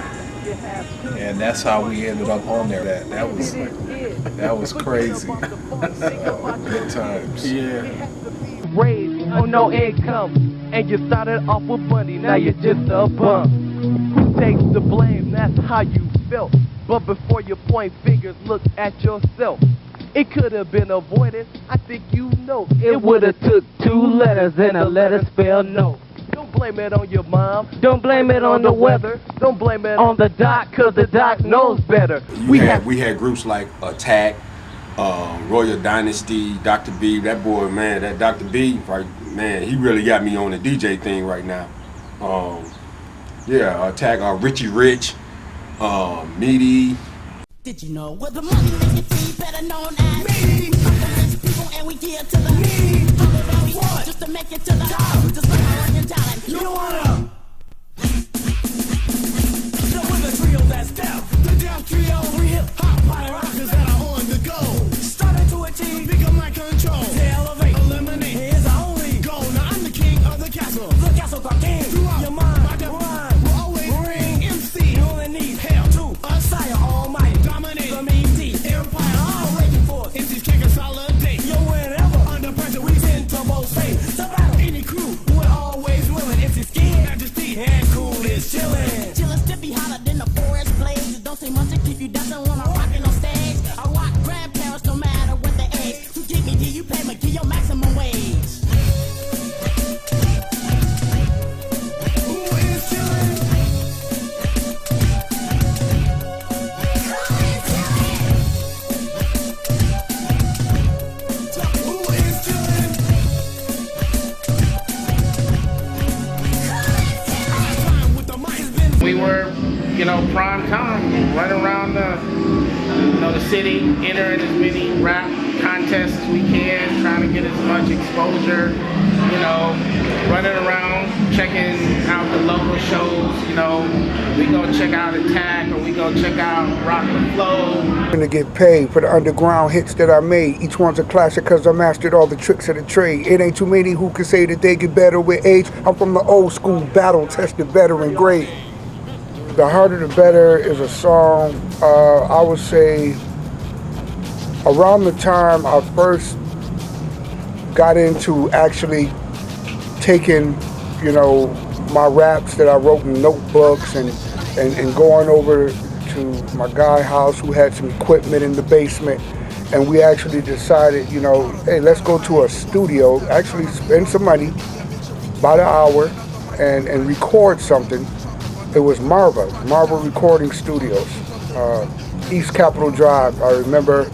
and that's how we ended up on there. That was crazy. Good times. Yeah. Raised on no income, and you started off with money, now you're just a bum. Who takes the blame? That's how you felt. But before you point fingers, look at yourself. It could have been avoided, I think you know. It would have took 2 letters and a letter spell no. Don't blame it on your mom. Don't blame it on the weather. Don't blame it on the doc, cause the doc knows better. We had groups like Attack, Royal Dynasty, Dr. B. That boy, man, that Dr. B, right, man, he really got me on the DJ thing right now. Attack, Richie Rich, Meaty. Did you know where the money make you free, better known as me? Rich people and we give to the me. What? Just to make it to the top. Just like my working talent. You wanna? So with a trio that's deaf, the damn trio, 3 hip-hop party rockers that are on the go. Start into a team, become my control. To elevate, eliminate, here's our only goal. Now I'm the king of the castle got king. Throughout your mind, my rhyme will always ring MC. You only need hell to a sire almighty. Dominate the mean deep empire, all raging for MCs can't consolidate. Yo, whenever under pressure we tend to both say. To battle any crew, we're always willing. MC skin, majesty, and cool is chillin'. Chillin' stiffy hotter than the forest blaze. Don't say much to keep you dancing when I'm rockin' on stage. I rock grandparents no matter what the age. To give me, you pay me, give your maximum wage. We were, prime time, running around the city, entering as many rap contests as we can, trying to get as much exposure, running around, checking out the local shows, we go check out Attack or we go check out Rock the Flow. I'm gonna get paid for the underground hits that I made. Each one's a classic cause I mastered all the tricks of the trade. It ain't too many who can say that they get better with age. I'm from the old school, battle-tested veteran grade. The Harder the Better is a song, I would say, around the time I first got into actually taking, my raps that I wrote in notebooks and going over to my guy house who had some equipment in the basement, and we actually decided, hey, let's go to a studio, actually spend some money by the hour and record something. It was Marva Recording Studios, East Capitol Drive. I remember,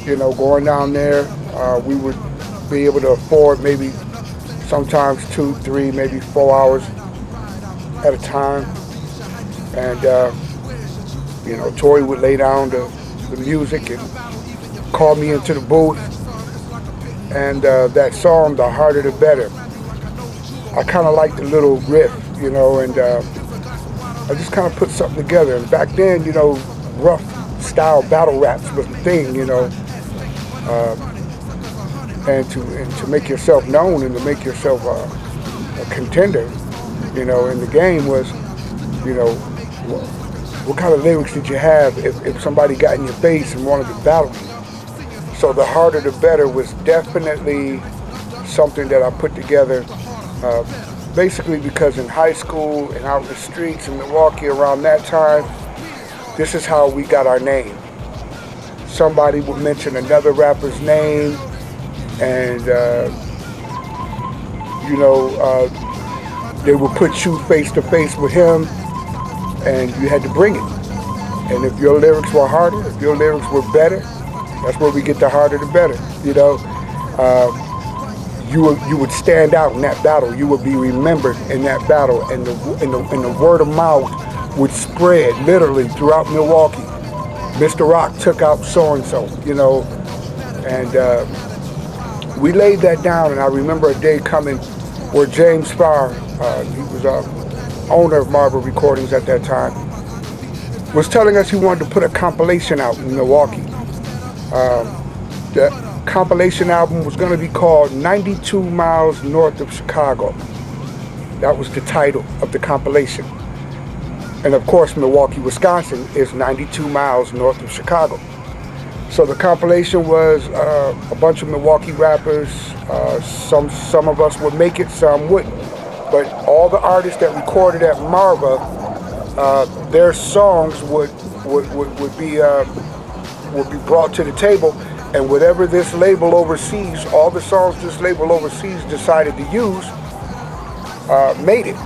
going down there, we would be able to afford maybe sometimes 2, 3, maybe 4 hours at a time. And, Tori would lay down the music and call me into the booth. And that song, The Harder the Better, I kind of liked the little riff, and I just kind of put something together. And back then, rough style battle raps was the thing, and to make yourself known and to make yourself a contender, in the game was, what kind of lyrics did you have if somebody got in your face and wanted to battle you? So the harder the better was definitely something that I put together basically because in high school and out in the streets in Milwaukee around that time, this is how we got our name. Somebody would mention another rapper's name and they would put you face to face with him and you had to bring it. And if your lyrics were harder, if your lyrics were better, that's where we get the harder the better, you know. You would stand out in that battle. You would be remembered in that battle, and the word of mouth would spread literally throughout Milwaukee. Mr. Rock took out so-and-so, you know, and we laid that down, and I remember a day coming where James Farr, he was owner of Marvel Recordings at that time, was telling us he wanted to put a compilation out in Milwaukee. The compilation album was going to be called 92 Miles North of Chicago. That was the title of the compilation. And of course, Milwaukee, Wisconsin is 92 miles north of Chicago. So the compilation was a bunch of Milwaukee rappers. Some of us would make it, some wouldn't. But all the artists that recorded at Marva, their songs would be brought to the table, and whatever this label overseas, all the songs this label overseas decided to use, made it.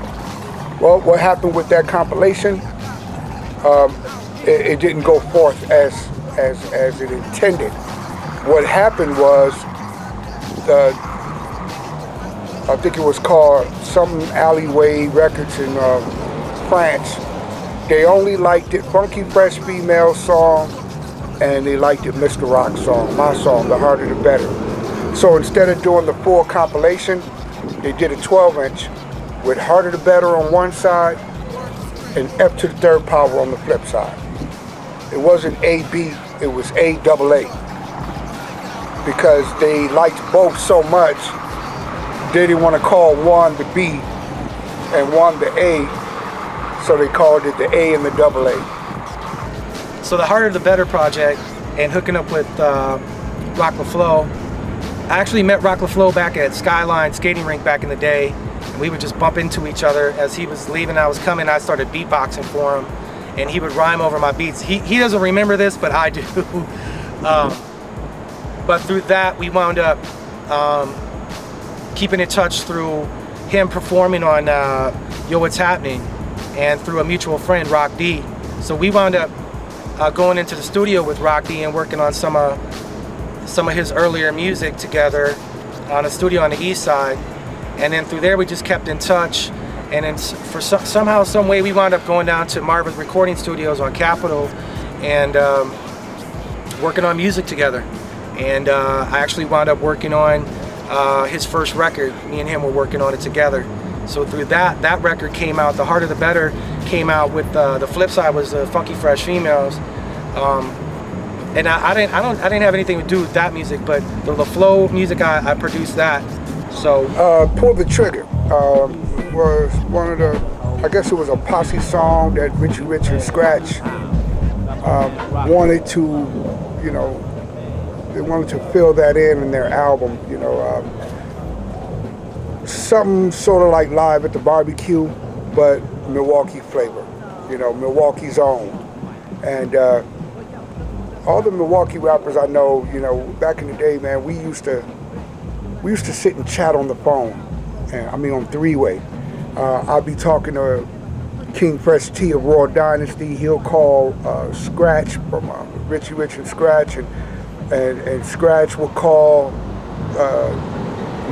Well, what happened with that compilation? It didn't go forth as it intended. What happened was, I think it was called some alleyway records in France. They only liked it, Funky Fresh Female song, and they liked it, Mr. Rock song, my song, The Harder the Better. So instead of doing the full compilation, they did a 12-inch with Harder the Better on one side and F to the third power on the flip side. It wasn't A-B, it was A-double-A. Because they liked both so much, they didn't want to call one the B and one the A, so they called it the A and the double A. So the Harder the Better project and hooking up with Rock LaFlow, I actually met Rock LaFlow back at Skyline Skating Rink back in the day. And we would just bump into each other. As he was leaving, I was coming, I started beatboxing for him, and he would rhyme over my beats. He doesn't remember this, but I do. But through that, we wound up keeping in touch through him performing on Yo What's Happening, and through a mutual friend, Rock D. So we wound up going into the studio with Rock D and working on some of his earlier music together on a studio on the east side. And then through there, we just kept in touch. And then for somehow, some way, we wound up going down to Marva's recording studios on Capitol and working on music together. And I actually wound up working on his first record. Me and him were working on it together. So through that record came out. The Harder the Better came out with the flip side was the Funky Fresh Females. And I didn't have anything to do with that music, but the LaFlow music, I produced that. So Pull the Trigger was one of the, I guess it was a posse song that Richie Rich and Scratch wanted to, you know, they wanted to fill that in their album, you know, something sort of like Live at the Barbecue, but Milwaukee flavor, you know, Milwaukee's own. And all the Milwaukee rappers I know, you know, back in the day, man, we used to sit and chat on the phone, and I mean on three-way. I'll be talking to King Fresh T of Raw Dynasty. He'll call Scratch from Richie Rich and Scratch, and Scratch will call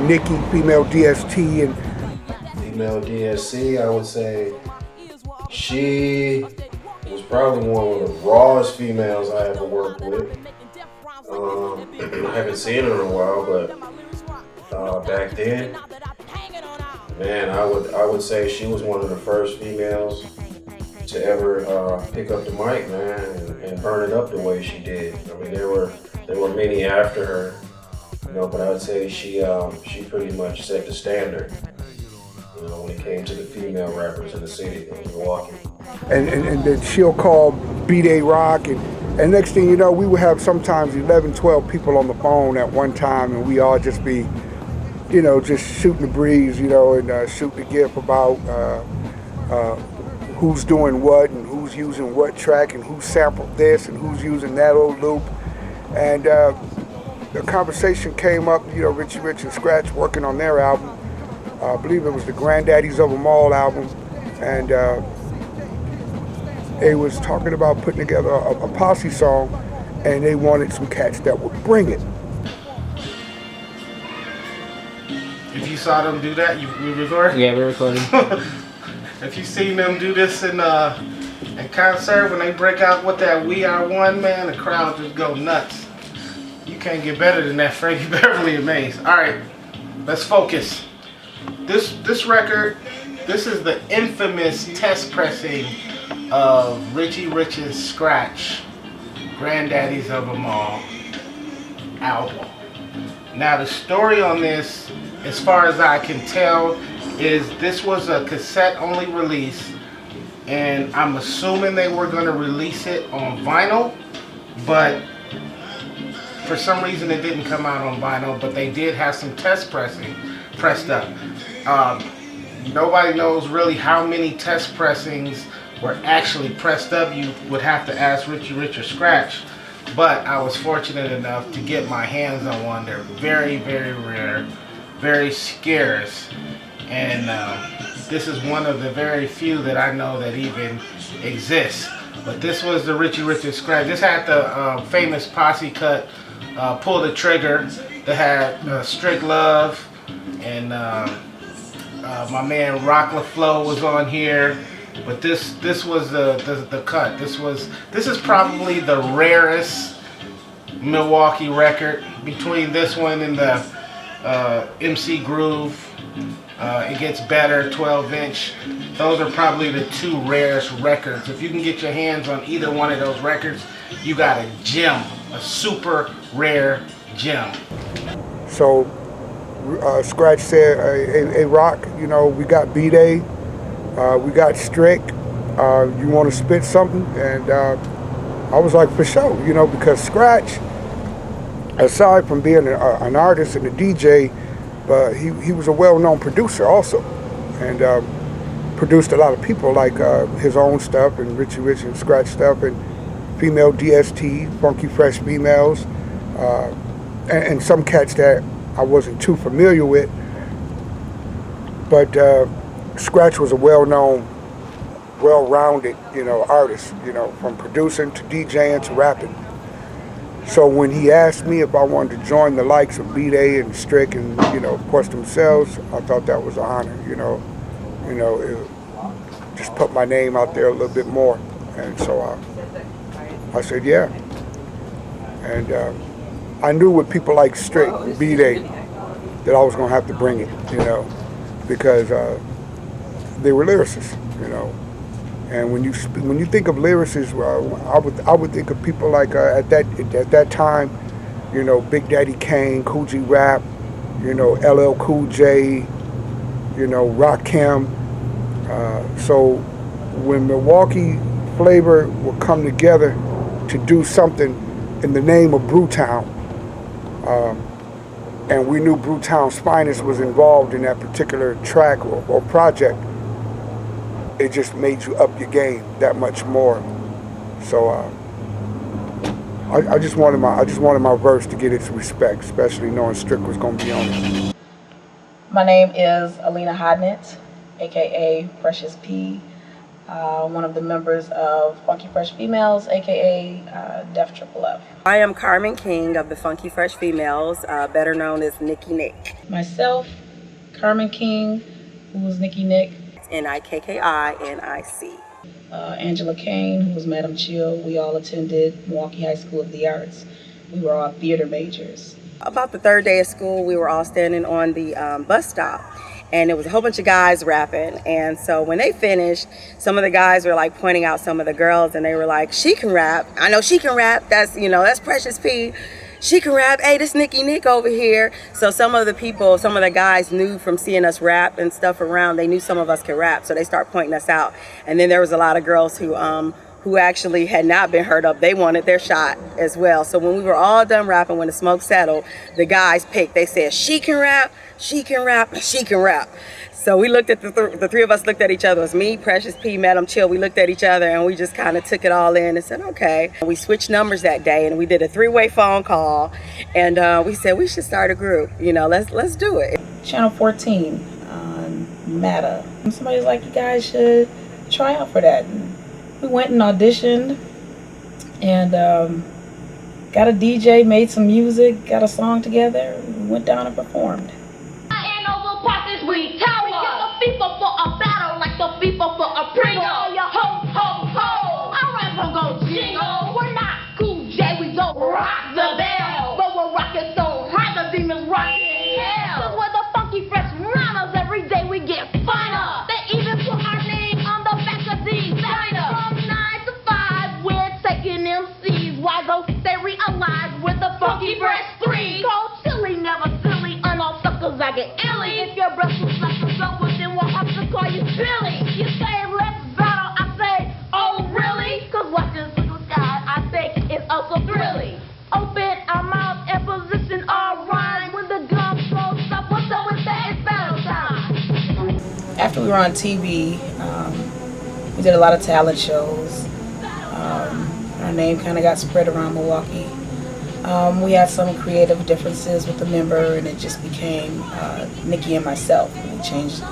Nikki, female DST, and female DSC. I would say she was probably one of the rawest females I ever worked with. I haven't seen her in a while, but back then, man, I would say she was one of the first females to ever pick up the mic, man, and burn it up the way she did. I mean, there were many after her, you know, but I would say she pretty much set the standard, you know, when it came to the female rappers in the city of Milwaukee. and then she'll call B-Day Rock, and next thing you know, we would have sometimes 11, 12 people on the phone at one time, and we all just be, you know, just shooting the breeze, you know, and shooting the gift about who's doing what and who's using what track and who sampled this and who's using that old loop. And the conversation came up, you know, Richie Rich and Scratch working on their album. I believe it was the Granddaddies of Them All album. And they was talking about putting together a posse song, and they wanted some cats that would bring it. If you saw them do that, we recording? Yeah, we're recording. If you seen them do this in concert, when they break out with that We Are One, man, the crowd just go nuts. You can't get better than that, Frankie Beverly and Maze. All right, let's focus. This record, this is the infamous test pressing of Richie Rich's Scratch, Granddaddies of Them All album. Now the story on this, as far as I can tell, is this was a cassette only release, and I'm assuming they were going to release it on vinyl, but for some reason it didn't come out on vinyl, but they did have some test pressing pressed up. Nobody knows really how many test pressings were actually pressed up. You would have to ask Richie Rich or Scratch, but I was fortunate enough to get my hands on one. They're very, very rare, very scarce, and this is one of the very few that I know that even exists. But this was the Richie Rich and Scratch. This had the famous posse cut, Pull the Trigger, that had Strict Love, and my man Rock LaFlow was on here. But this was the cut. This is probably the rarest Milwaukee record. Between this one and the MC Groove, It Gets Better 12-inch. Those are probably the two rarest records. If you can get your hands on either one of those records, you got a gem, a super rare gem. So Scratch said, hey Rock, you know, we got B-Day, we got Strict, you want to spit something? And I was like, for sure, you know, because Scratch, aside from being an artist and a DJ, he was a well-known producer also, and produced a lot of people, like his own stuff and Richie Rich and Scratch stuff, and Female DST, Funky Fresh Females, and some cats that I wasn't too familiar with. But Scratch was a well-known, well-rounded, you know, artist, you know, from producing to DJing to rapping. So when he asked me if I wanted to join the likes of B-Day and Strick and, you know, of course themselves, I thought that was an honor, you know, it just put my name out there a little bit more. And so I said, yeah. And I knew with people like Strick and B-Day that I was going to have to bring it, you know, because they were lyricists, you know. And when you think of lyricists, I would think of people like at that time, you know, Big Daddy Kane, Cool G Rap, you know, LL Cool J, you know, Rakim. So when Milwaukee Flavor would come together to do something in the name of Brewtown, and we knew Brewtown's Finest was involved in that particular track or project, it just made you up your game that much more. So I just wanted my verse to get its respect, especially knowing Strick was going to be on it. My name is Alina Hodnett, aka Precious P, one of the members of Funky Fresh Females, aka Def Triple F. I am Carmen King of the Funky Fresh Females, better known as Nikki Nick. Myself, Carmen King, who was Nikki Nick. N-I-K-K-I-N-I-C. Angela Kane, who was Madam Chill. We all attended Milwaukee High School of the Arts. We were all theater majors. About the third day of school, we were all standing on the bus stop, and there was a whole bunch of guys rapping. And so when they finished, some of the guys were like pointing out some of the girls, and they were like, "She can rap. I know she can rap. That's, you know, that's Precious P." she can rap. Hey, this Nikki Nick over here. So some of the guys knew from seeing us rap and stuff around, they knew some of us could rap. So they start pointing us out. And then there was a lot of girls who actually had not been heard of. They wanted their shot as well. So when we were all done rapping, when the smoke settled, the guys picked. They said, she can rap, she can rap, she can rap. So we looked at the three of us looked at each other. It was me, Precious P, Madam Chill. We looked at each other and we just kind of took it all in and said, okay. We switched numbers that day and we did a 3-way phone call. And we said, we should start a group. You know, let's do it. Channel 14 on Meta. Somebody was like, you guys should try out for that. And we went and auditioned and got a DJ, made some music, got a song together, we went down and performed. We tower. We get the people for a battle like the people for a pringle. Ho, ho, ho. Our rifle go jingle. We're not cool, J. We don't rock the bell. But we're rocking so high the demons rocking hell. Cause we're the funky fresh runners. Every day we get finer. They even put our name on the back of these banners. From 9 to 5, we're taking MCs. Why though they realize we're the funky fresh 3. Cold chili, never silly. On all suckers I get illy. If your breath was like a sober, then we'll have to call you Billy. You say let's battle, I say, oh really? Cause watching the sky, I think it's also thrilling. Open our mouth and position our rhyme. When the gun blows up, what's up with that? It's battle time. After we were on TV, we did a lot of talent shows. Our name kind of got spread around Milwaukee. We had some creative differences with the member and it just became Nikki and myself. We changed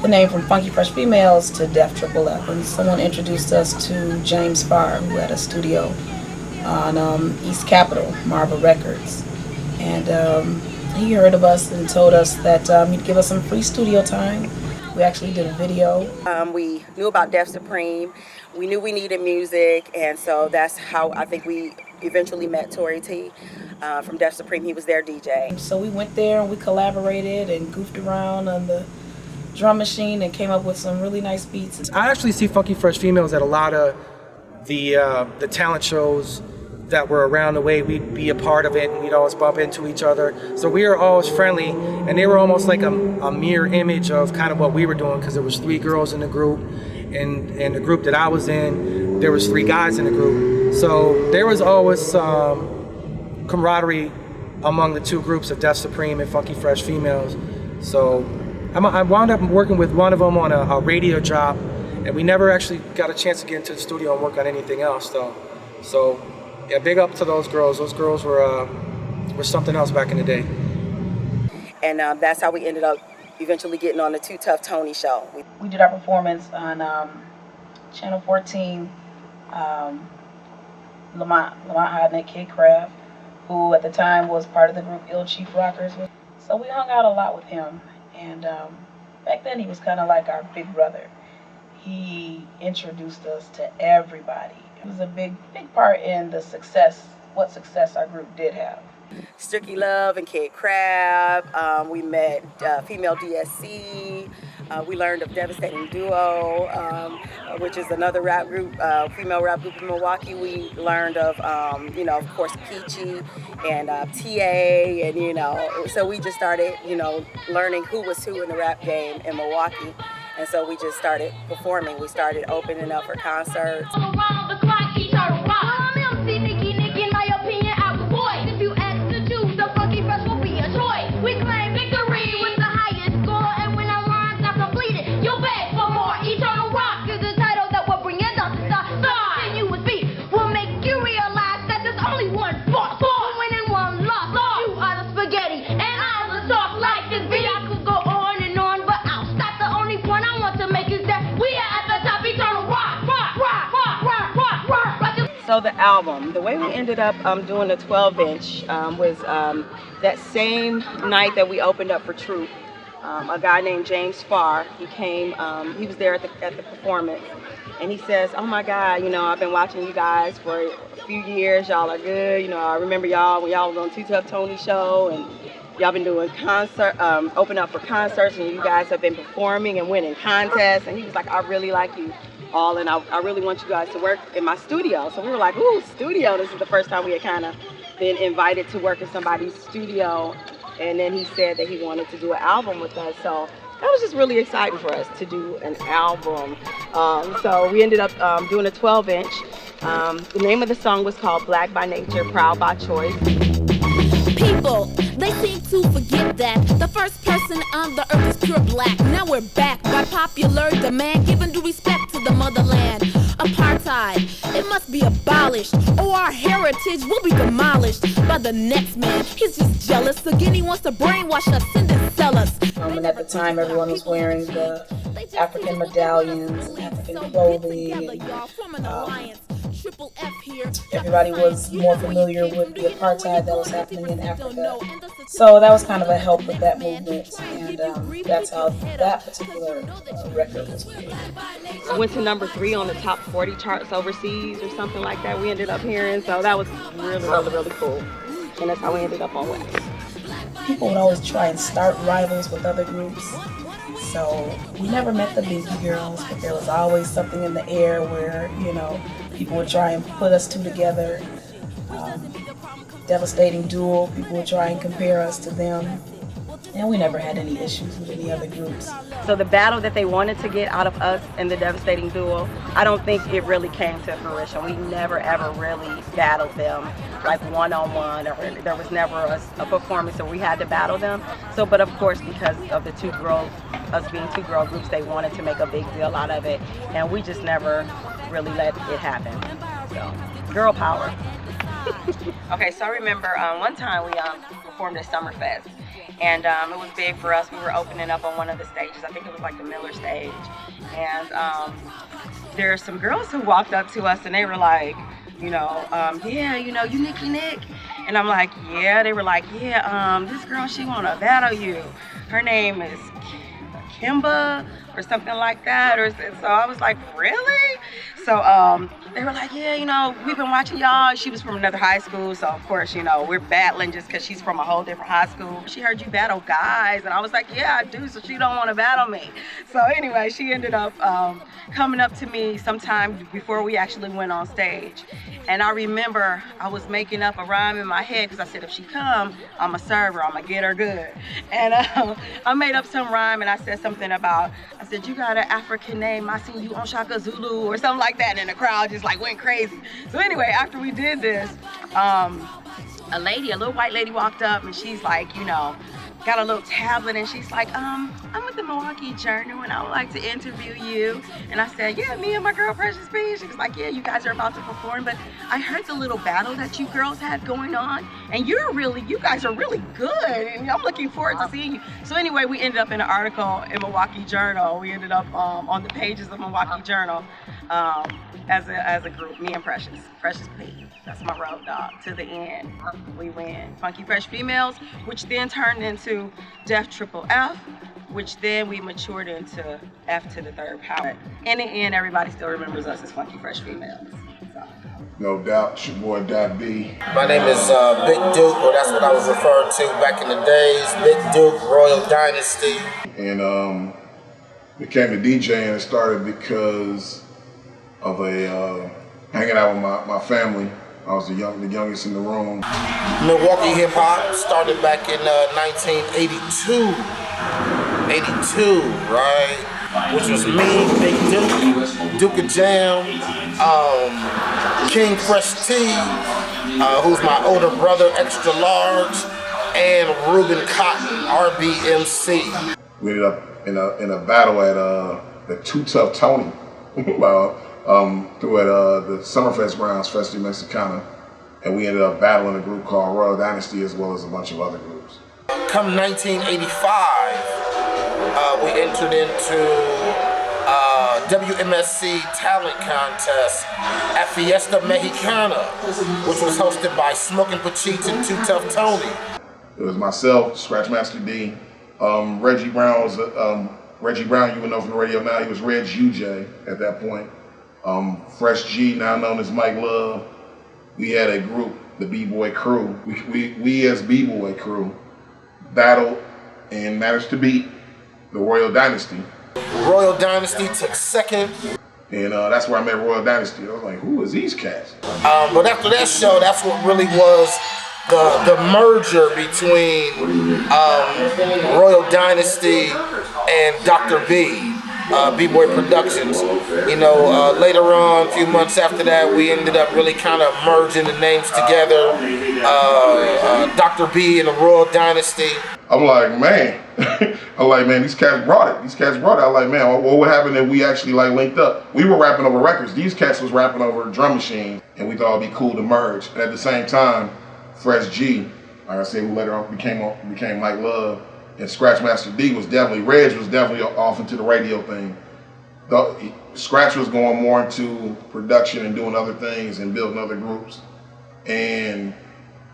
the name from Funky Fresh Females to Def Triple F. And someone introduced us to James Farr, who had a studio on East Capitol, Marva Records. And he heard of us and told us that he'd give us some free studio time. We actually did a video. We knew about Def Supreme. We knew we needed music, and so that's how I think we eventually met Tory T from Def Supreme. He was their DJ. So we went there and we collaborated and goofed around on the drum machine and came up with some really nice beats. I actually see Funky Fresh Females at a lot of the talent shows that were around the way. We'd be a part of it and we'd always bump into each other. So we were always friendly and they were almost like a mirror image of kind of what we were doing because there was 3 girls in the group and the group that I was in, there was 3 guys in the group. So there was always camaraderie among the 2 groups of Def Supreme and Funky Fresh Females. So I wound up working with one of them on a radio drop and we never actually got a chance to get into the studio and work on anything else though. So yeah, big up to those girls. Those girls were something else back in the day. And that's how we ended up eventually getting on the Too Tough Tony show. We did our performance on Channel 14. Lamont Hodnick, Kid Craft, who at the time was part of the group Ill Chief Rockers. So we hung out a lot with him. And back then he was kind of like our big brother. He introduced us to everybody. It was a big part in the success, what success our group did have. Stricky Love and Kid Crab. We met Female DSC. We learned of Devastating Duo, which is another rap group, female rap group in Milwaukee. We learned of, of course, Peachy and TA, and so we just started, learning who was who in the rap game in Milwaukee. And so we just started performing. We started opening up for concerts. All around the clock, each other rock. I'm MC Nikki, in my opinion, out the boy. If you ask to choose, the Funky Fresh will be a choice. We claim victory with the highest score, and when our rhymes are completed, you'll beg for more. Eternal Rock is the title that will bring us to the star. Continuous beat will make you realize that there's only one boss. One win and one loss. You are the spaghetti, and I'm the sauce. Like this beat, I could go on and on, but I'll stop. The only point I want to make is that we are at the top. Eternal Rock, rock, rock, rock, rock, rock, rock, rock. So the album, the way we ended up doing the 12-inch was that same night that we opened up for Troop. A guy named James Farr, he came, he was there at the performance, and he says, oh my God, I've been watching you guys for a few years, y'all are good, I remember y'all when y'all was on Too Tough Tony show, and y'all been doing open up for concerts, and you guys have been performing and winning contests, and he was like, I really like you all, and I really want you guys to work in my studio. So we were like, ooh, studio. This is the first time we had kind of been invited to work in somebody's studio, and then he said that he wanted to do an album with us. So that was just really exciting for us to do an album. So we ended up doing a 12-inch. The name of the song was called Black by Nature, Proud by Choice. People, they seem to forget that the first person on the earth is pure black. Now we're back by popular demand, giving due respect to the motherland. Apartheid, it must be abolished, or our heritage will be demolished by the next man. He's just jealous. Again, he wants to brainwash us and then sell us. And at the time, everyone was wearing the African medallions, African clothing. Everybody was more familiar with the apartheid that was happening in Africa. So that was kind of a help with that movement, and that's how that particular record was made. I went to number 3 on the top 40 charts overseas or something like that. We ended up hearing, so that was really, really, really cool. And that's how we ended up on Wax. People would always try and start rivals with other groups. So we never met the Binky Girls, but there was always something in the air where, you know, people would try and put us two together. Devastating Duo, people would try and compare us to them. And we never had any issues with any other groups. So the battle that they wanted to get out of us and the Devastating Duo, I don't think it really came to fruition. We never ever really battled them like one-on-one, or there was never a performance where we had to battle them. So, but of course, because of the us being two girl groups, they wanted to make a big deal out of it, and we just never really let it happen. So, girl power. Okay, so I remember one time we performed at Summerfest, and it was big for us. We were opening up on one of the stages. I think it was like the Miller stage, and there are some girls who walked up to us, and they were like, yeah, you Nikki Nick? And I'm like, yeah. They were like, yeah, this girl, she wanna battle you. Her name is Kimba or something like that. So I was like, really? So they were like, yeah, we've been watching y'all. She was from another high school, so of course, we're battling just because she's from a whole different high school. She heard you battle guys, and I was like, yeah, I do, so she don't want to battle me. So anyway, she ended up coming up to me sometime before we actually went on stage. And I remember I was making up a rhyme in my head because I said, if she come, I'm a server, I'm gonna get her good. And I made up some rhyme, and I said something about, I said, you got an African name, I seen you on Shaka Zulu or something like that, and the crowd just like went crazy. So anyway, after we did this, a little white lady walked up, and she's like, got a little tablet, and she's like, I'm with the Milwaukee Journal, and I would like to interview you. And I said, yeah, me and my girl Precious P. She was like, yeah, you guys are about to perform, but I heard the little battle that you girls had going on, and you guys are really good, and I'm looking forward to seeing you. So anyway, we ended up in an article in Milwaukee Journal. We ended up on the pages of Milwaukee Journal as a group, me and Precious P. That's my road dog. To the end, we win. Funky Fresh Females, which then turned into Def Triple F, which then we matured into F to the third power. In the end, everybody still remembers us as Funky Fresh Females. So. No doubt, it's your boy Dot B. My name is Big Duke, or that's what I was referred to back in the days. Big Duke, Royal Dynasty. And became a DJ, and it started because of hanging out with my family. I was the youngest in the room. Milwaukee hip hop started back in 1982. 82, right? Which was me, Big Duke, Duke of Jam, King Fresh T, who's my older brother, Extra Large, and Ruben Cotton, RBMC. We ended up in a battle at the Too Tough Tony. Through at the Summerfest grounds, Festi Mexicana, and we ended up battling a group called Royal Dynasty as well as a bunch of other groups. Come 1985, we entered into WMSC Talent Contest at Fiesta Mexicana, which was hosted by Smokin' Pacheets and Too Tough Tony. It was myself, Scratchmaster D, Reggie Brown was Reggie Brown, you would know from the radio now, he was Reg UJ at that point. Fresh G, now known as Mike Love. We had a group, the B-Boy Crew. We as B-Boy Crew battled and managed to beat the Royal Dynasty. Royal Dynasty took second. And that's where I met Royal Dynasty. I was like, who is these cats? But after that show, that's what really was the merger between Royal Dynasty and Dr. B, B-Boy Productions. You know, later on, a few months after that, we ended up really kind of merging the names together. Dr. B and the Royal Dynasty. I'm like, man, these cats brought it. I'm like, man, what would happen if we actually like linked up? We were rapping over records. These cats was rapping over a drum machine, and we thought it'd be cool to merge. And at the same time, Fresh G, like I said, who later on became Mike Love, and Scratchmaster D Reg was definitely off into the radio thing. Scratch was going more into production and doing other things and building other groups. And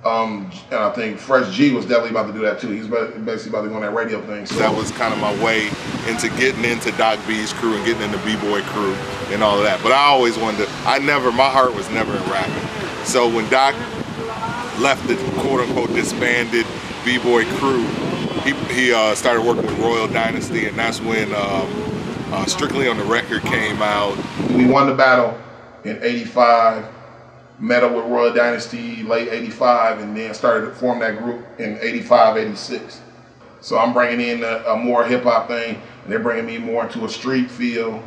I think Fresh G was definitely about to do that too. He was basically about to go on that radio thing. So that was kind of my way into getting into Doc B's crew and getting into B-Boy crew and all of that. But I always wanted to, my heart was never in rapping. So when Doc left the quote unquote disbanded B-Boy crew, he started working with Royal Dynasty, and that's when Strictly on the Record came out. We won the battle in '85. Met up with Royal Dynasty late '85, and then started to form that group in '85, '86. So I'm bringing in a more hip hop thing, and they're bringing me more into a street feel.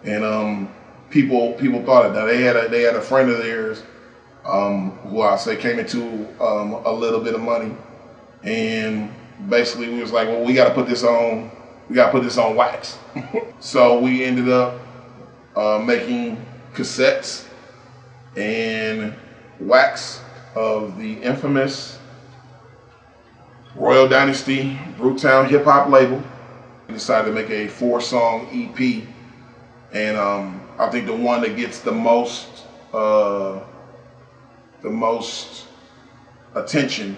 And people thought it. Now they had a friend of theirs who I say came into a little bit of money, and basically we was like, well, we got to put this on. We got to put this on wax. So we ended up making cassettes and wax of the infamous Royal Dynasty Brewtown hip hop label. We decided to make a 4-song EP, and I think the one that gets the most attention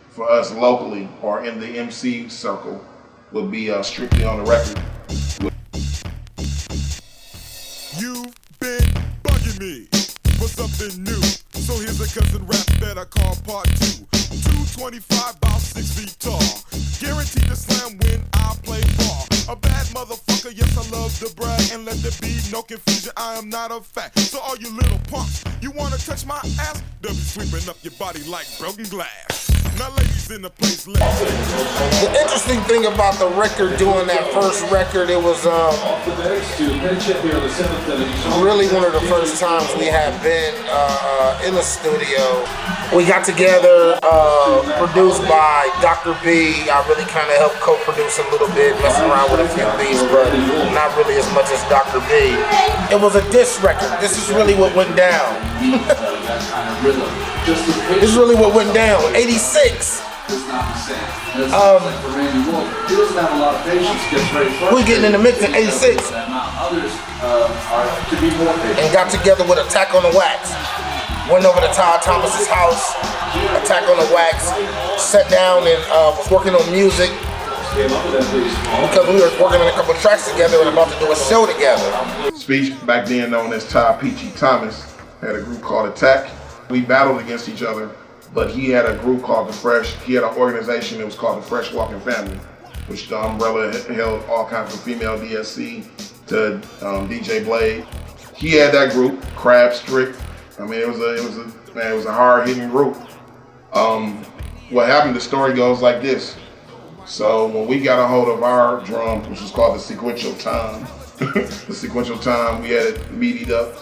for us locally or in the MC circle would be Strictly on the Record. You've been bugging me for something new, so here's a cousin rap that I call part 2. 225, about 6 feet tall, guaranteed to slam when I play ball. A bad motherfucker, yes, I love to brag, and let there be no confusion, I am not a fact. So all you little punks, you wanna touch my ass? They'll be sweeping up your body like broken glass. Now ladies in the place, let's The interesting thing about the record, doing that first record, it was really one of the first times we had been in the studio. We got together, produced by Dr. B. I really kind of helped co-produce a little bit, messing around with a few beats, but not really as much as Dr. B. It was a diss record. This is really what went down. This is really what went down. 86. We getting in the mix in 86 and got together with Attack on the Wax. Went over to Todd Thomas's house, Attack on the Wax, sat down and was working on music because we were working on a couple tracks together and about to do a show together. Speech, back then known as Ty Peachy Thomas, had a group called Attack. We battled against each other, but he had a group called he had an organization that was called the Fresh Walking Family, which the umbrella held all kinds of female DSC to DJ Blade. He had that group, Crab Strict. I mean, it was a hard-hitting group. What happened, the story goes like this. So when we got a hold of our drum, which was called the Sequential Time, we had it meatied up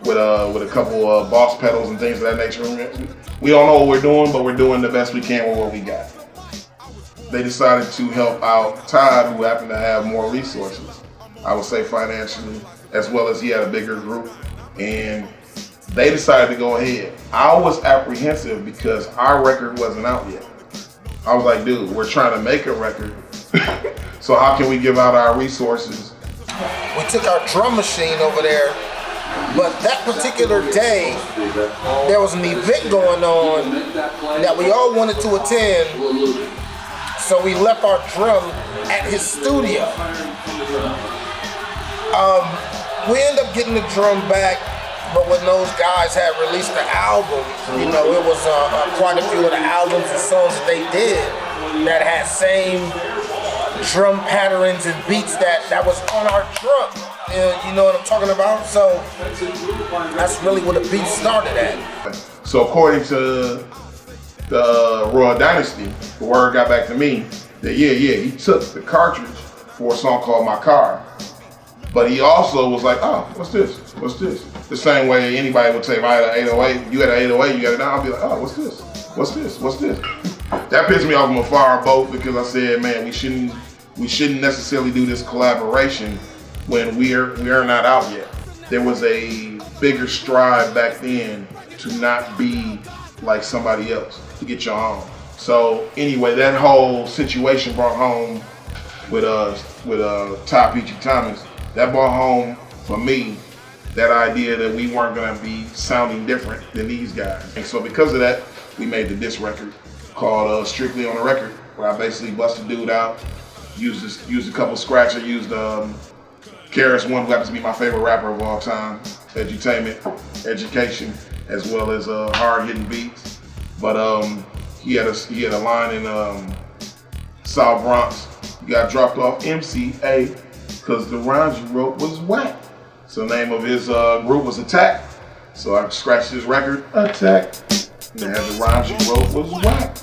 with a couple of boss pedals and things of that nature. We don't know what we're doing, but we're doing the best we can with what we got. They decided to help out Todd, who happened to have more resources, I would say financially, as well as he had a bigger group, and they decided to go ahead. I was apprehensive because our record wasn't out yet. I was like, dude, we're trying to make a record, so how can we give out our resources? We took our drum machine over there, but that particular day, there was an event going on that we all wanted to attend, so we left our drum at his studio. We ended up getting the drum back, but when those guys had released the album, you know, it was quite a few of the albums and songs that they did that had same drum patterns and beats that was on our drum. You know what I'm talking about? So that's really where the beat started at. So according to the Royal Dynasty, the word got back to me that he took the cartridge for a song called My Car. But he also was like, oh, what's this? What's this? The same way anybody would say, if I had an 808, you had an 808, you got it down, I'll be like, oh, what's this? What's this? What's this? That pissed me off from afar both because I said, man, we shouldn't necessarily do this collaboration when we're not out yet. There was a bigger stride back then to not be like somebody else, to get your own. So anyway, that whole situation brought home with Ty Peachy Thomas, that brought home for me that idea that we weren't gonna be sounding different than these guys. And so because of that, we made the diss record called Strictly on the Record, where I basically busted dude out, used a couple scratches, used KRS One, who happens to be my favorite rapper of all time, edutainment, education, as well as hard hitting beats. But he had a line in South Bronx. He got dropped off MCA because the rhymes you wrote was whack. So the name of his group was Attack. So I scratched his record, Attack. And it had the rhymes you wrote was whack.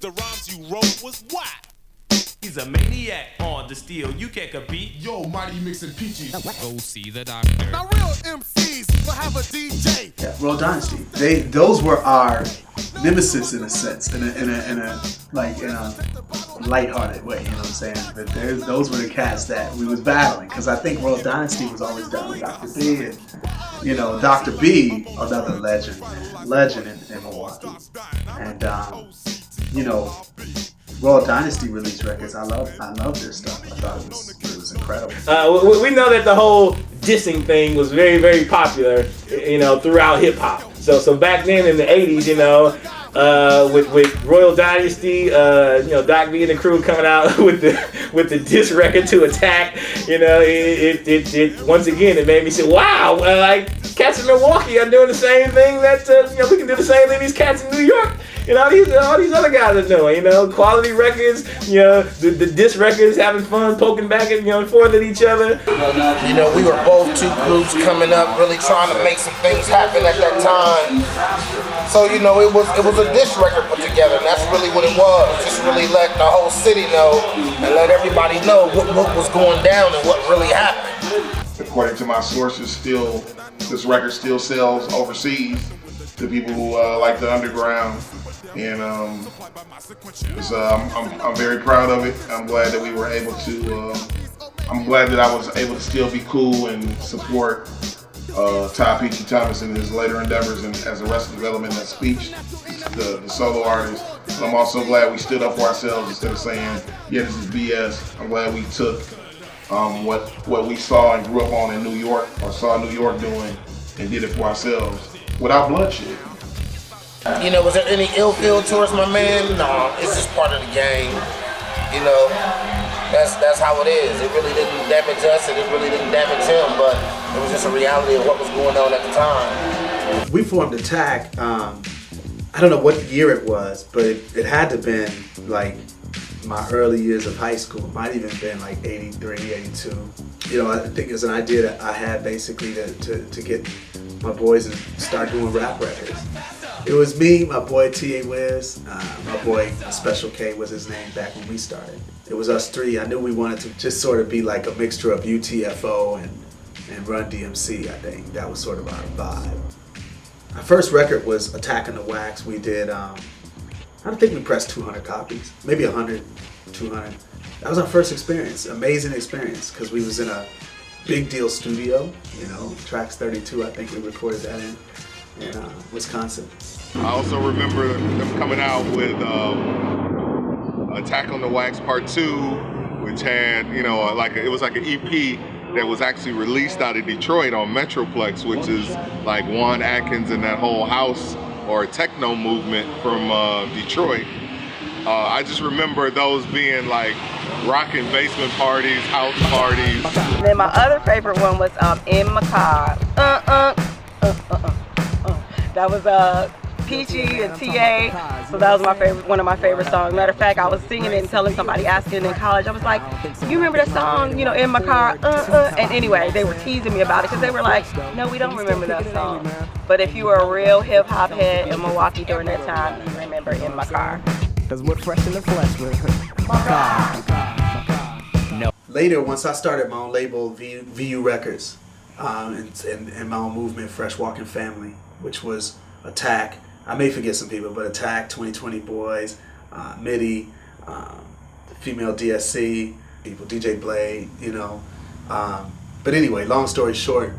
The rhymes you wrote was whack. He's a maniac on the steel. You can't compete. Yo, Mighty mixing peachy. Go see the doctor. Now real MCs will have a DJ. Yeah, Royal Dynasty. Those were our nemesis in a sense, in a lighthearted way. You know what I'm saying? But those were the cats that we was battling, because I think Royal Dynasty was always down with Dr. B, and you know, Dr. B, another legend in Milwaukee, and you know, Royal Dynasty released records. I love their stuff. I thought it was incredible. We know that the whole dissing thing was very, very popular, you know, throughout hip hop. So back then in the '80s, you know, with Royal Dynasty, you know, Doc B and the crew coming out with the diss record to Attack, you know, it once again it made me say, wow, like cats in Milwaukee are doing the same thing that you know, we can do the same thing these cats in New York. You know, all these other guys are doing, you know, quality records, you know, the diss records, having fun, poking back at, you know, forth at each other. You know, we were both two groups coming up, really trying to make some things happen at that time. So, you know, it was a diss record put together, and that's really what it was. Just really let the whole city know and let everybody know what was going down and what really happened. According to my sources, this record still sells overseas to people who like the underground. And I'm very proud of it. I'm glad that we were able to. I'm glad that I was able to still be cool and support Ty Peachy Thomas in his later endeavors and as Arrested Development and Speech, the solo artist. But I'm also glad we stood up for ourselves instead of saying, yeah, this is BS. I'm glad we took what we saw and grew up on in New York, or saw New York doing, and did it for ourselves without bloodshed. You know, was there any ill feel towards my man? No, it's just part of the game. You know, that's how it is. It really didn't damage us, and it really didn't damage him, but it was just a reality of what was going on at the time. We formed Attack, I don't know what year it was, but it had to have been like my early years of high school. It might even been like 83, 82. You know, I think it was an idea that I had basically to get my boys and start doing rap records. It was me, my boy T.A. Wiz, my boy Special K was his name back when we started. It was us three. I knew we wanted to just sort of be like a mixture of UTFO and Run DMC, I think. That was sort of our vibe. Our first record was Attacking the Wax. We did, I don't think we pressed 200 copies, maybe 100, 200. That was our first experience, amazing experience, because we was in a big deal studio, you know, Tracks 32, I think we recorded that in Wisconsin. I also remember them coming out with Attack on the Wax Part 2, which had, you know, it was like an EP that was actually released out of Detroit on Metroplex, which is like Juan Atkins and that whole house or techno movement from Detroit. I just remember those being like rocking basement parties, house parties. And then my other favorite one was In My Car. That was Peachy and TA. So that was my favorite, one of my favorite songs. Matter of fact, I was singing it and telling somebody, asking in college. I was like, "You remember that song? You know, in my car." And anyway, they were teasing me about it because they were like, "No, we don't remember that song." But if you were a real hip hop head in Milwaukee during that time, you remember "In My Car." Cause we're fresh in the flesh with no. Later, once I started my own label, VU Records, and my own movement, Fresh Walking Family, which was Attack. I may forget some people, but Attack, 2020 Boys, MIDI, Female DSC, people, DJ Blade, you know. But anyway, long story short,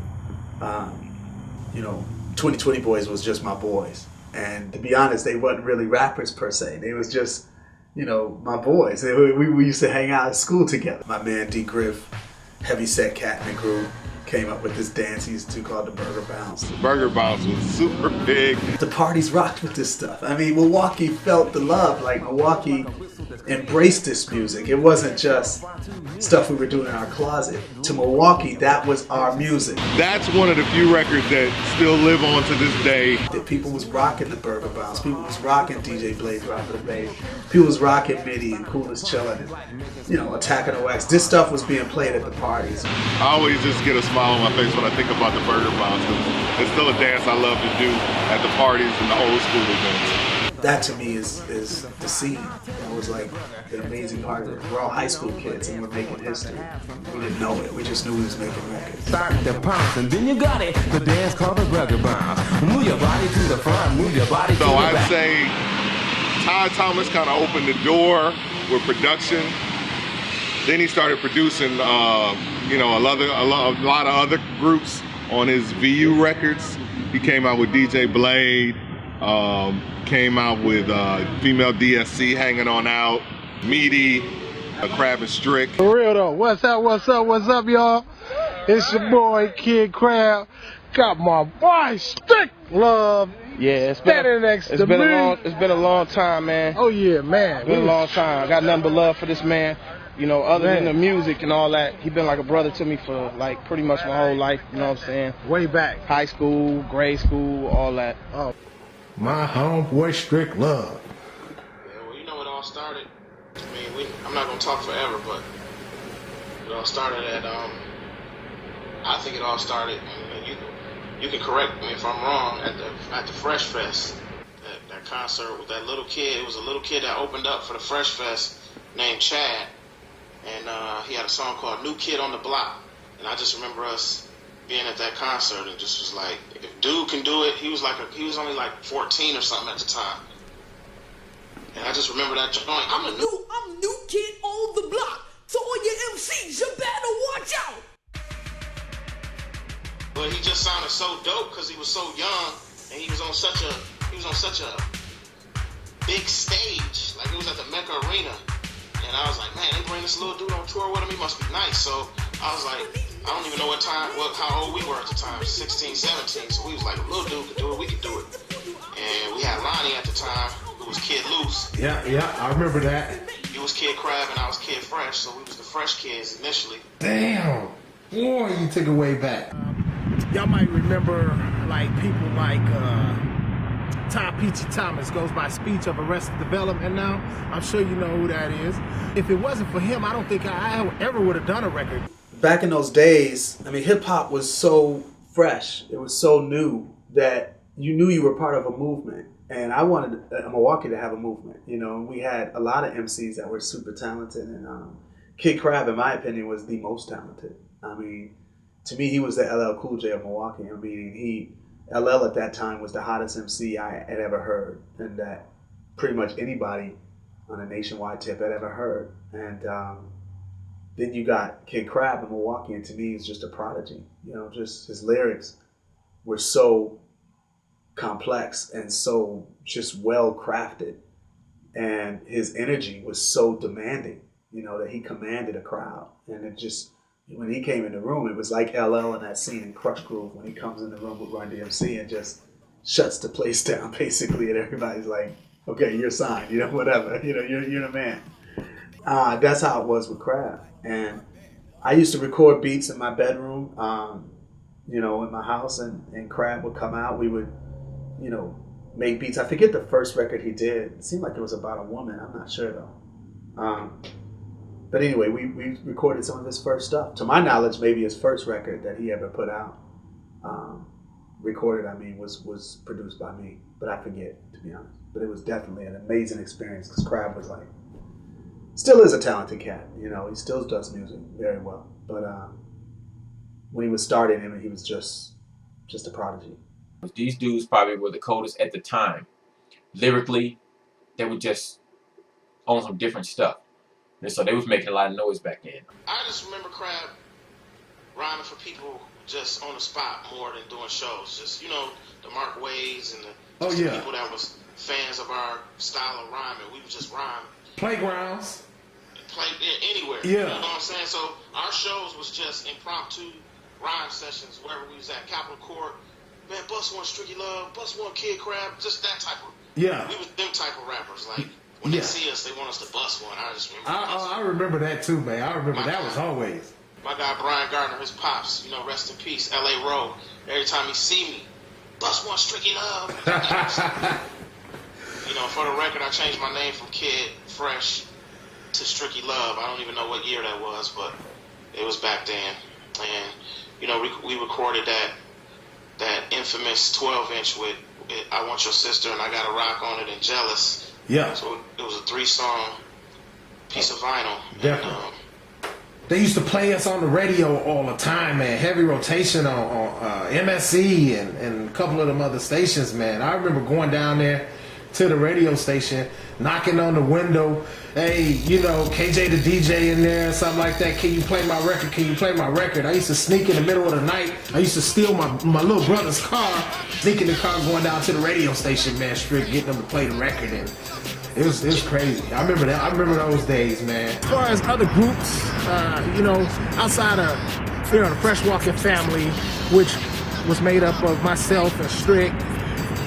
you know, 2020 Boys was just my boys. And to be honest, they wasn't really rappers per se. They was just, you know, my boys. We used to hang out at school together. My man D Griff, heavy set cat in the group, came up with this dance he used to called the Burger Bounce. The Burger Bounce was super big. The parties rocked with this stuff. I mean, Milwaukee felt the love. Like, Milwaukee embraced this music. It wasn't just stuff we were doing in our closet. To Milwaukee, that was our music. That's one of the few records that still live on to this day. That people was rocking the Burger Bounce. People was rocking DJ Blade Drop of the Bass. People was rocking MIDI and Coolest Chillin' and, you know, Attacking OX. This stuff was being played at the parties. I always just get a smile on my face when I think about the Burger Bounce. It's still a dance I love to do at the parties and the old school events. That to me is the scene. That was like the amazing part of it. We're all high school kids and we're making history. We didn't know it. We just knew we was making records. Start the bounce and then you got it. The dance called the Burger Bounce. Move your body to the front, move your body to the back. So I'd say Ty Thomas kind of opened the door with production. Then he started producing, you know, a lot of other groups on his VU records. He came out with DJ Blade. Came out with Female DSC, Hanging On Out, Meaty, Crab and Strick. For real though, what's up, y'all? It's your boy, Kid Crab. Got my boy, Strick Love. Yeah, it's been a long time, man. Oh yeah, man. It's been a long time. I got nothing but love for this man. You know, other than the music and all that, he been like a brother to me for like pretty much my whole life, you know what I'm saying? Way back. High school, grade school, all that. Oh. My homeboy Strick Love. Yeah, well, you know it all started. I mean, I'm not gonna talk forever, but it all started at I think it all started. And you can correct me if I'm wrong. At the Fresh Fest, that concert with that little kid. It was a little kid that opened up for the Fresh Fest named Chad, and he had a song called "New Kid on the Block." And I just remember us being at that concert and just was like, if dude can do it, he was only like 14 or something at the time. And I just remember that joint. I'm a new kid on the block, so all your MCs, you better watch out. But he just sounded so dope because he was so young and he was on such a big stage. Like, it was at the Mecca Arena. And I was like, man, they bring this little dude on tour with him, he must be nice. So I was like, I don't even know how old we were at the time, 16, 17. So we was like, little dude could do it, we could do it. And we had Lonnie at the time, who was Kid Loose. Yeah, I remember that. He was Kid Crab and I was Kid Fresh, so we was the Fresh Kids initially. Damn, boy, you took it way back. Y'all might remember like people like Ty Peachy Thomas, goes by Speech of Arrested Development now. I'm sure you know who that is. If it wasn't for him, I don't think I ever would have done a record. Back in those days, I mean, hip hop was so fresh. It was so new that you knew you were part of a movement. And I wanted Milwaukee to have a movement. You know, we had a lot of MCs that were super talented. And Kid Crab, in my opinion, was the most talented. I mean, to me, he was the LL Cool J of Milwaukee. I mean, LL at that time was the hottest MC I had ever heard, and that pretty much anybody on a nationwide tip had ever heard. And then you got Kid Crab in Milwaukee, and to me, he's just a prodigy. You know, just his lyrics were so complex and so just well crafted, and his energy was so demanding. You know, that he commanded a crowd, and it just. When he came in the room, it was like LL in that scene in Crush Groove when he comes in the room with Run DMC and just shuts the place down basically, and everybody's like, "Okay, you're signed, you know, whatever, you know, you're the man." That's how it was with Crab, and I used to record beats in my bedroom, you know, in my house, and Crab would come out. We would you know, made beats. I forget the first record he did. It seemed like it was about a woman. I'm not sure though. But anyway, we recorded some of his first stuff. To my knowledge, maybe his first record that he ever put out, recorded, I mean, was produced by me. But I forget, to be honest. But it was definitely an amazing experience because Crab was like, still is a talented cat. You know, he still does music very well. But when he was starting, he was just a prodigy. These dudes probably were the coldest at the time. Lyrically, they were just on some different stuff. And so they was making a lot of noise back then. I just remember Crab rhyming for people just on the spot more than doing shows. Just, you know, the Mark Ways and the people that was fans of our style of rhyming. We would just rhyme. Playgrounds. Anywhere. Yeah. You know what I'm saying? So our shows was just impromptu rhyme sessions wherever we was at. Capitol Court. Man, bust one Stricky Love, bust one Kid Crab, just that type of. Yeah. We was them type of rappers. Like when they see us, they want us to bust one. I just remember. I remember that too, man. I remember that was always. My guy Brian Gardner, his pops, you know, rest in peace, L.A. Road. Every time he see me, bust one Stricky Love. You know, for the record, I changed my name from Kid Fresh to Stricky Love. I don't even know what year that was, but it was back then. And you know, we recorded that infamous 12-inch with I Want Your Sister and I Got a Rock on It and Jealous. Yeah. So it was a 3-song piece of vinyl. Definitely. And, they used to play us on the radio all the time, man. Heavy rotation on MSC and a couple of them other stations, man. I remember going down there to the radio station, knocking on the window. Hey, you know, KJ the DJ in there, something like that. Can you play my record? Can you play my record? I used to sneak in the middle of the night. I used to steal my little brother's car, sneak in the car, going down to the radio station, man, straight getting them to play the record. And it was crazy. I remember that. I remember those days, man. As far as other groups, you know, outside of, you know, the Freshwalking family, which was made up of myself and Strick,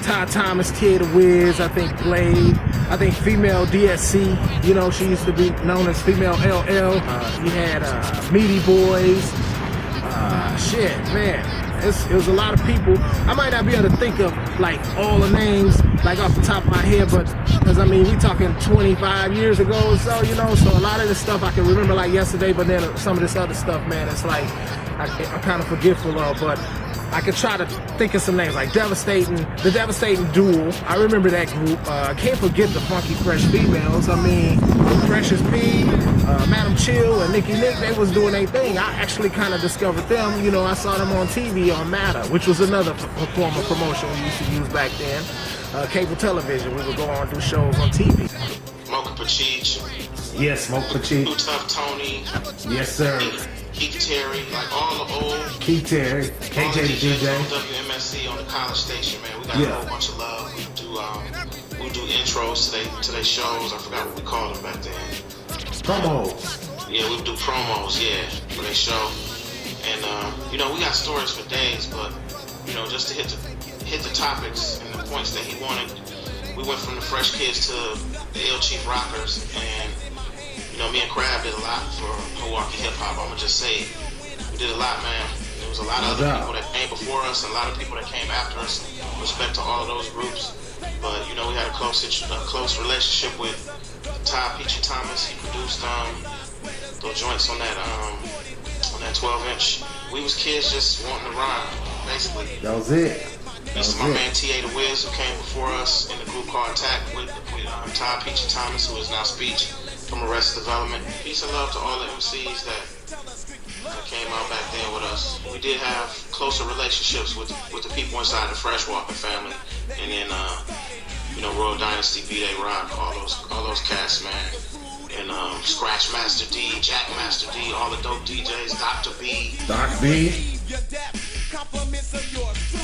Ty Thomas, Tia the Wiz, I think Blade, I think Female DSC, you know, she used to be known as Female LL. You had Meaty Boys, shit, man. It was a lot of people. I might not be able to think of like all the names like off the top of my head, but because I mean we talking 25 years ago or so, you know, so a lot of this stuff I can remember like yesterday, but then some of this other stuff, man, it's like I'm kind of forgetful of, but I could try to think of some names like the Devastating Duel. I remember that group. I can't forget the Funky Fresh Females. I mean, Precious P, Madam Chill, and Nicky Nick, they was doing their thing. I actually kind of discovered them. You know, I saw them on TV on Matter, which was another form of promotion we used to use back then. Cable television, we would go on and do shows on TV. Mocha Pachich. Yes, Mocha Pachich. Too Tough Tony. Yes, sir. Keith Terry, like all the old. Keith Terry, KJ the DJ. On WMSC on the college station, man. We got a whole bunch of love. We do intros to their shows. I forgot what we called them back then. Promos. Yeah, we do promos, for their show. And you know, we got stories for days, but you know, just to hit the topics and the points that he wanted, we went from the Fresh Kids to the Ill Chief Rockers, and you know, me and Crab did a lot for Milwaukee hip hop. I'ma just say it. We did a lot, man. There was a lot of other people that came before us, and a lot of people that came after us. Respect to all of those groups, but you know, we had a close relationship with Ty Peachy Thomas. He produced those joints on that 12-inch. We was kids just wanting to rhyme, basically. That was it. This is my man T.A. the Wiz, who came before us in the group called Attack with Ty Peachy Thomas, who is now Speech from Arrested Development. Peace and love to all the MCs that came out back then with us. We did have closer relationships with the people inside the Freshwalking family, and then you know, Royal Dynasty, B-Day Rock, all those cats, man. And Scratch Master D, Jack Master D, all the dope DJs, Dr. B. Doc B. Compliments of yours truly.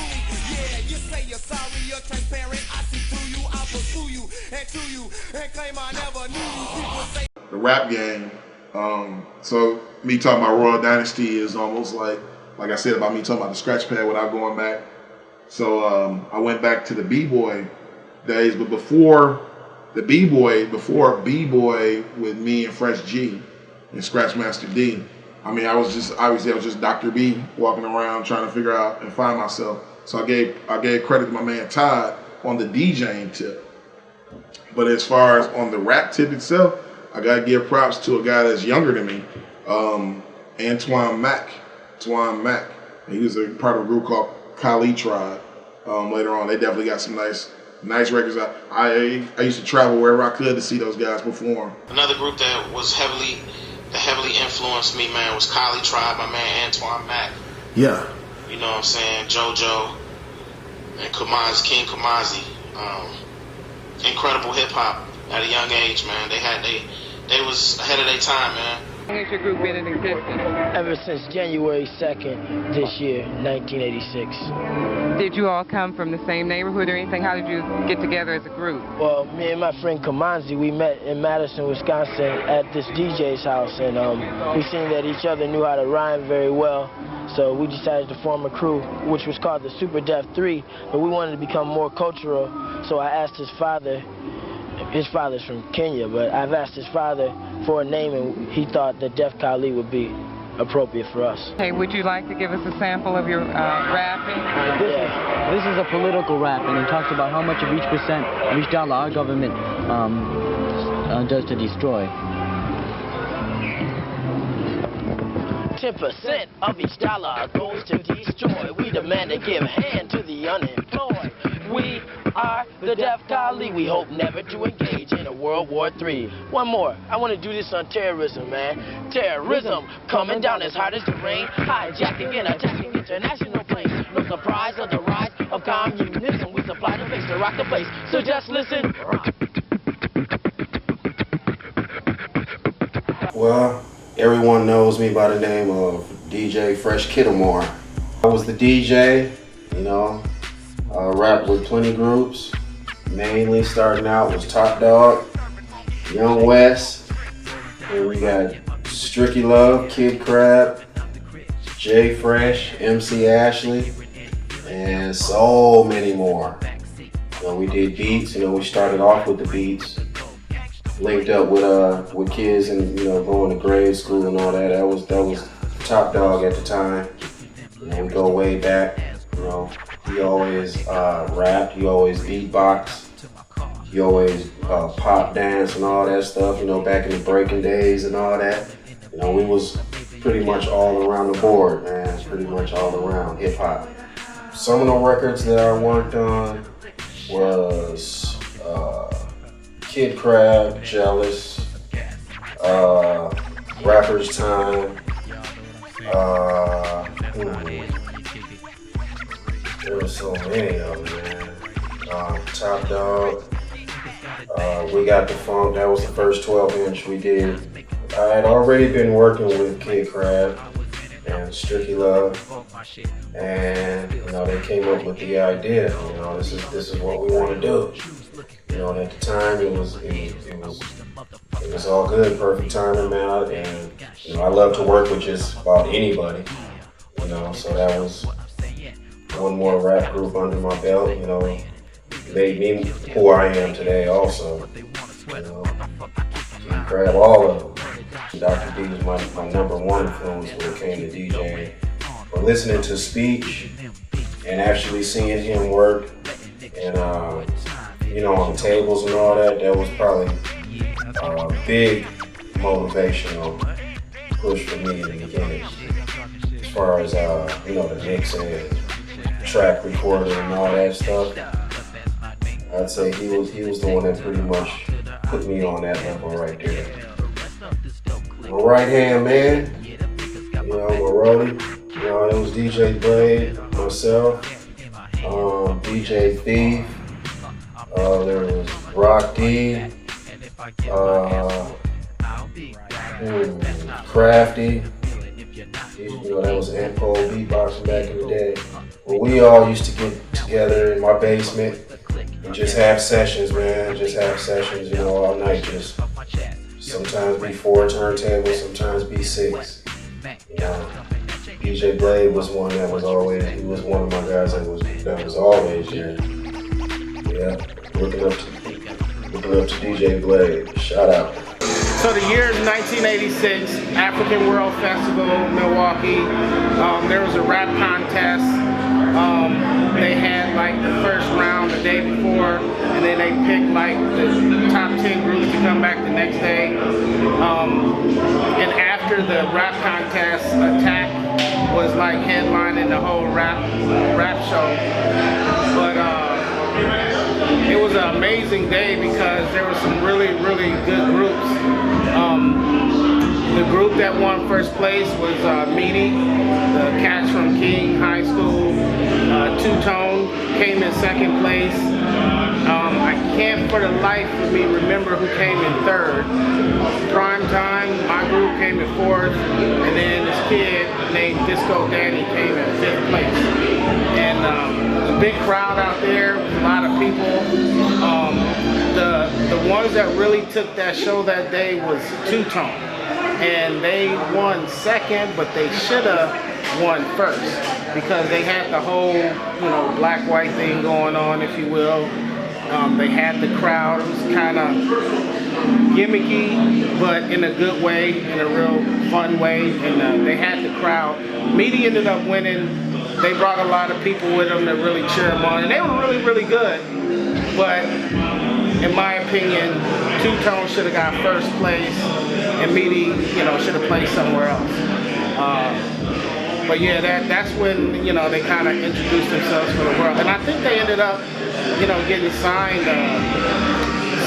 Yeah, you say you're sorry, you're transparent. I see through you, I'll pursue you and to you and claim I never knew you. People say the rap game. So me talking about Royal Dynasty is almost like I said about me talking about the scratch pad without going back. So I went back to the B-boy days, but before B-boy with me and Fresh G and Scratch Master D. I mean, I was just Dr. B walking around trying to figure out and find myself. So I gave credit to my man Todd on the DJing tip. But as far as on the rap tip itself, I gotta give props to a guy that's younger than me, Antoine Mack. He was a part of a group called Kali Tribe. Later on, they definitely got some nice records. I used to travel wherever I could to see those guys perform. Another group that heavily influenced me, man, was Kali Tribe, my man Antoine Mack. Yeah. You know what I'm saying? JoJo and King Kamazi. Incredible hip hop at a young age, man. They was ahead of their time, man. How long has your group been in existence? Ever since January 2nd this year, 1986. Did you all come from the same neighborhood or anything? How did you get together as a group? Well, me and my friend Kamanzi, we met in Madison, Wisconsin at this DJ's house, and we seen that each other knew how to rhyme very well. So we decided to form a crew, which was called the Super Def 3, but we wanted to become more cultural, so I asked his father. His father's from Kenya, but I've asked his father for a name, and he thought that Def Kali would be appropriate for us. Hey, would you like to give us a sample of your rapping? This is a political rap, and it talks about how much of each percent of each dollar our government does to destroy. 10% of each dollar goes to destroy. We demand to give hand to the unemployed. We are the Def Kali. We hope never to engage in a World War III. One more. I want to do this on terrorism, man. Terrorism coming down as hard as the rain. Hijacking and attacking international planes. No surprise of the rise of communism. We supply the base to rock the place. So just listen. Well, everyone knows me by the name of DJ Fresh Kittamore. I was the DJ, you know. Rapped with plenty groups. Mainly starting out was Top Dog, Young West, and we got Stricky Love, Kid Crab, Jay Fresh, MC Ashley, and so many more. You know, we did beats. You know, we started off with the beats, linked up with kids and going to grade school and all that. That was Top Dog at the time. You know, we go way back. You know. He always rapped, he always beatboxed, he always pop dance and all that stuff, back in the breaking days and all that. We was pretty much all around the board, man, pretty much all around hip hop. Some of the records that I worked on was Kid Crab, Jealous, Rapper's Time, there were so many of them, man. Top Dog, We Got the Funk, that was the first 12-inch we did. I had already been working with Kid Crab and Stricky Love, and they came up with the idea. This is what we want to do. At the time it was all good, perfect timing, man. And I love to work with just about anybody. So that was one more rap group under my belt, made me who I am today also. Crab, all of them. Dr. D was my number one influence when it came to DJing. But listening to Speech and actually seeing him work and on the tables and all that, that was probably a big motivational push for me in the beginning. As far as the mixing, track recording and all that stuff, I'd say he was the one that pretty much put me on that level right there. My right hand man, my roadie, it was DJ Blade, myself, DJ Thief, there was Rock D, Crafty. That was Ampo beatboxing back in the day. Well, we all used to get together in my basement and just have sessions, man. Just have sessions, all night. Just sometimes be 4 turntables, sometimes be 6. DJ Blade was one that was always. He was one of my guys that was always there. Yeah, looking up to DJ Blade. Shout out. So the year is 1986, African World Festival, Milwaukee. There was a rap contest. They had like the first round the day before, and then they picked like the top 10 groups to come back the next day. And after the rap contest, Attack was like headlining the whole rap show. But it was an amazing day because there were some really good groups. The group that won first place was Meaty, the cats from King High School. Two-Tone came in second place. I can't for the life of me remember who came in third. Prime Time, my group came in fourth, and then this kid named Disco Danny came in fifth place. And a big crowd out there, a lot of people. The ones that really took that show that day was Two-Tone. And they won second, but they should have won first because they had the whole, black-white thing going on, if you will. They had the crowd. It was kind of gimmicky, but in a good way, in a real fun way. And they had the crowd. Meaty ended up winning. They brought a lot of people with them to really cheer them on, and they were really good. But in my opinion, Two-Tone should have got first place, and Meaty, should have played somewhere else. But yeah, that's when, they kind of introduced themselves for the world. And I think they ended up, getting signed,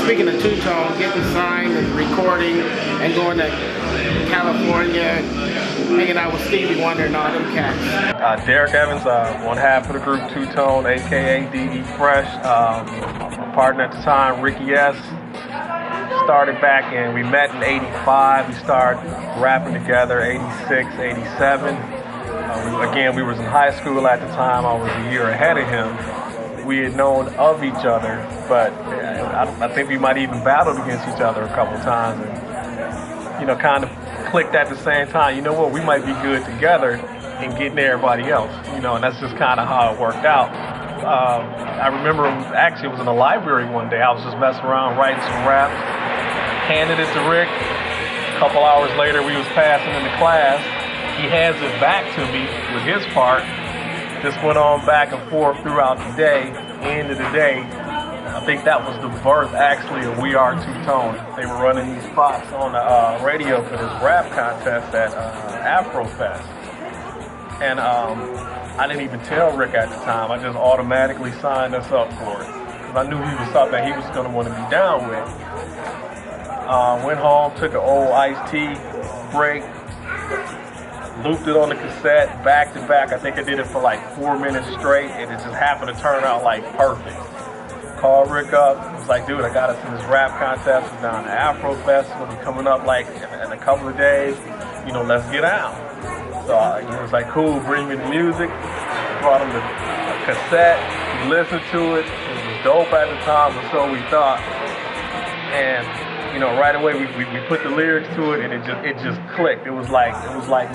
speaking of Two-Tone, getting signed and recording and going to California, hanging out with Stevie Wonder and all them cats. Derek Evans, one half of the group Two-Tone, aka D.E. Fresh. My partner at the time, Ricky S. Started back in, we met in 85, we started rapping together, 86, 87. We was in high school at the time, I was a year ahead of him. We had known of each other, but I think we might even battled against each other a couple times and, kind of clicked at the same time. You know what, we might be good together and getting everybody else, and that's just kind of how it worked out. I remember, it was in the library one day, I was just messing around writing some raps, handed it to Rick. A couple hours later, we was passing in the class. He hands it back to me with his part. Just went on back and forth throughout the day. End of the day, I think that was the birth, actually, of We Are Two-Tone. They were running these spots on the radio for this rap contest at Afrofest. And I didn't even tell Rick at the time. I just automatically signed us up for it. Because I knew he was something that he was going to want to be down with. Went home, took an old Ice-T break, looped it on the cassette, back to back. I think I did it for like 4 minutes straight, and it just happened to turn out like perfect. Called Rick up, was like, dude, I got us in this rap contest. We're down at Afrofest. We'll be coming up like in a couple of days. Let's get out. So he was like, cool, bring me the music. Brought him the cassette, he listened to it. It was dope at the time, or so we thought. And right away we put the lyrics to it, and it just clicked. It was like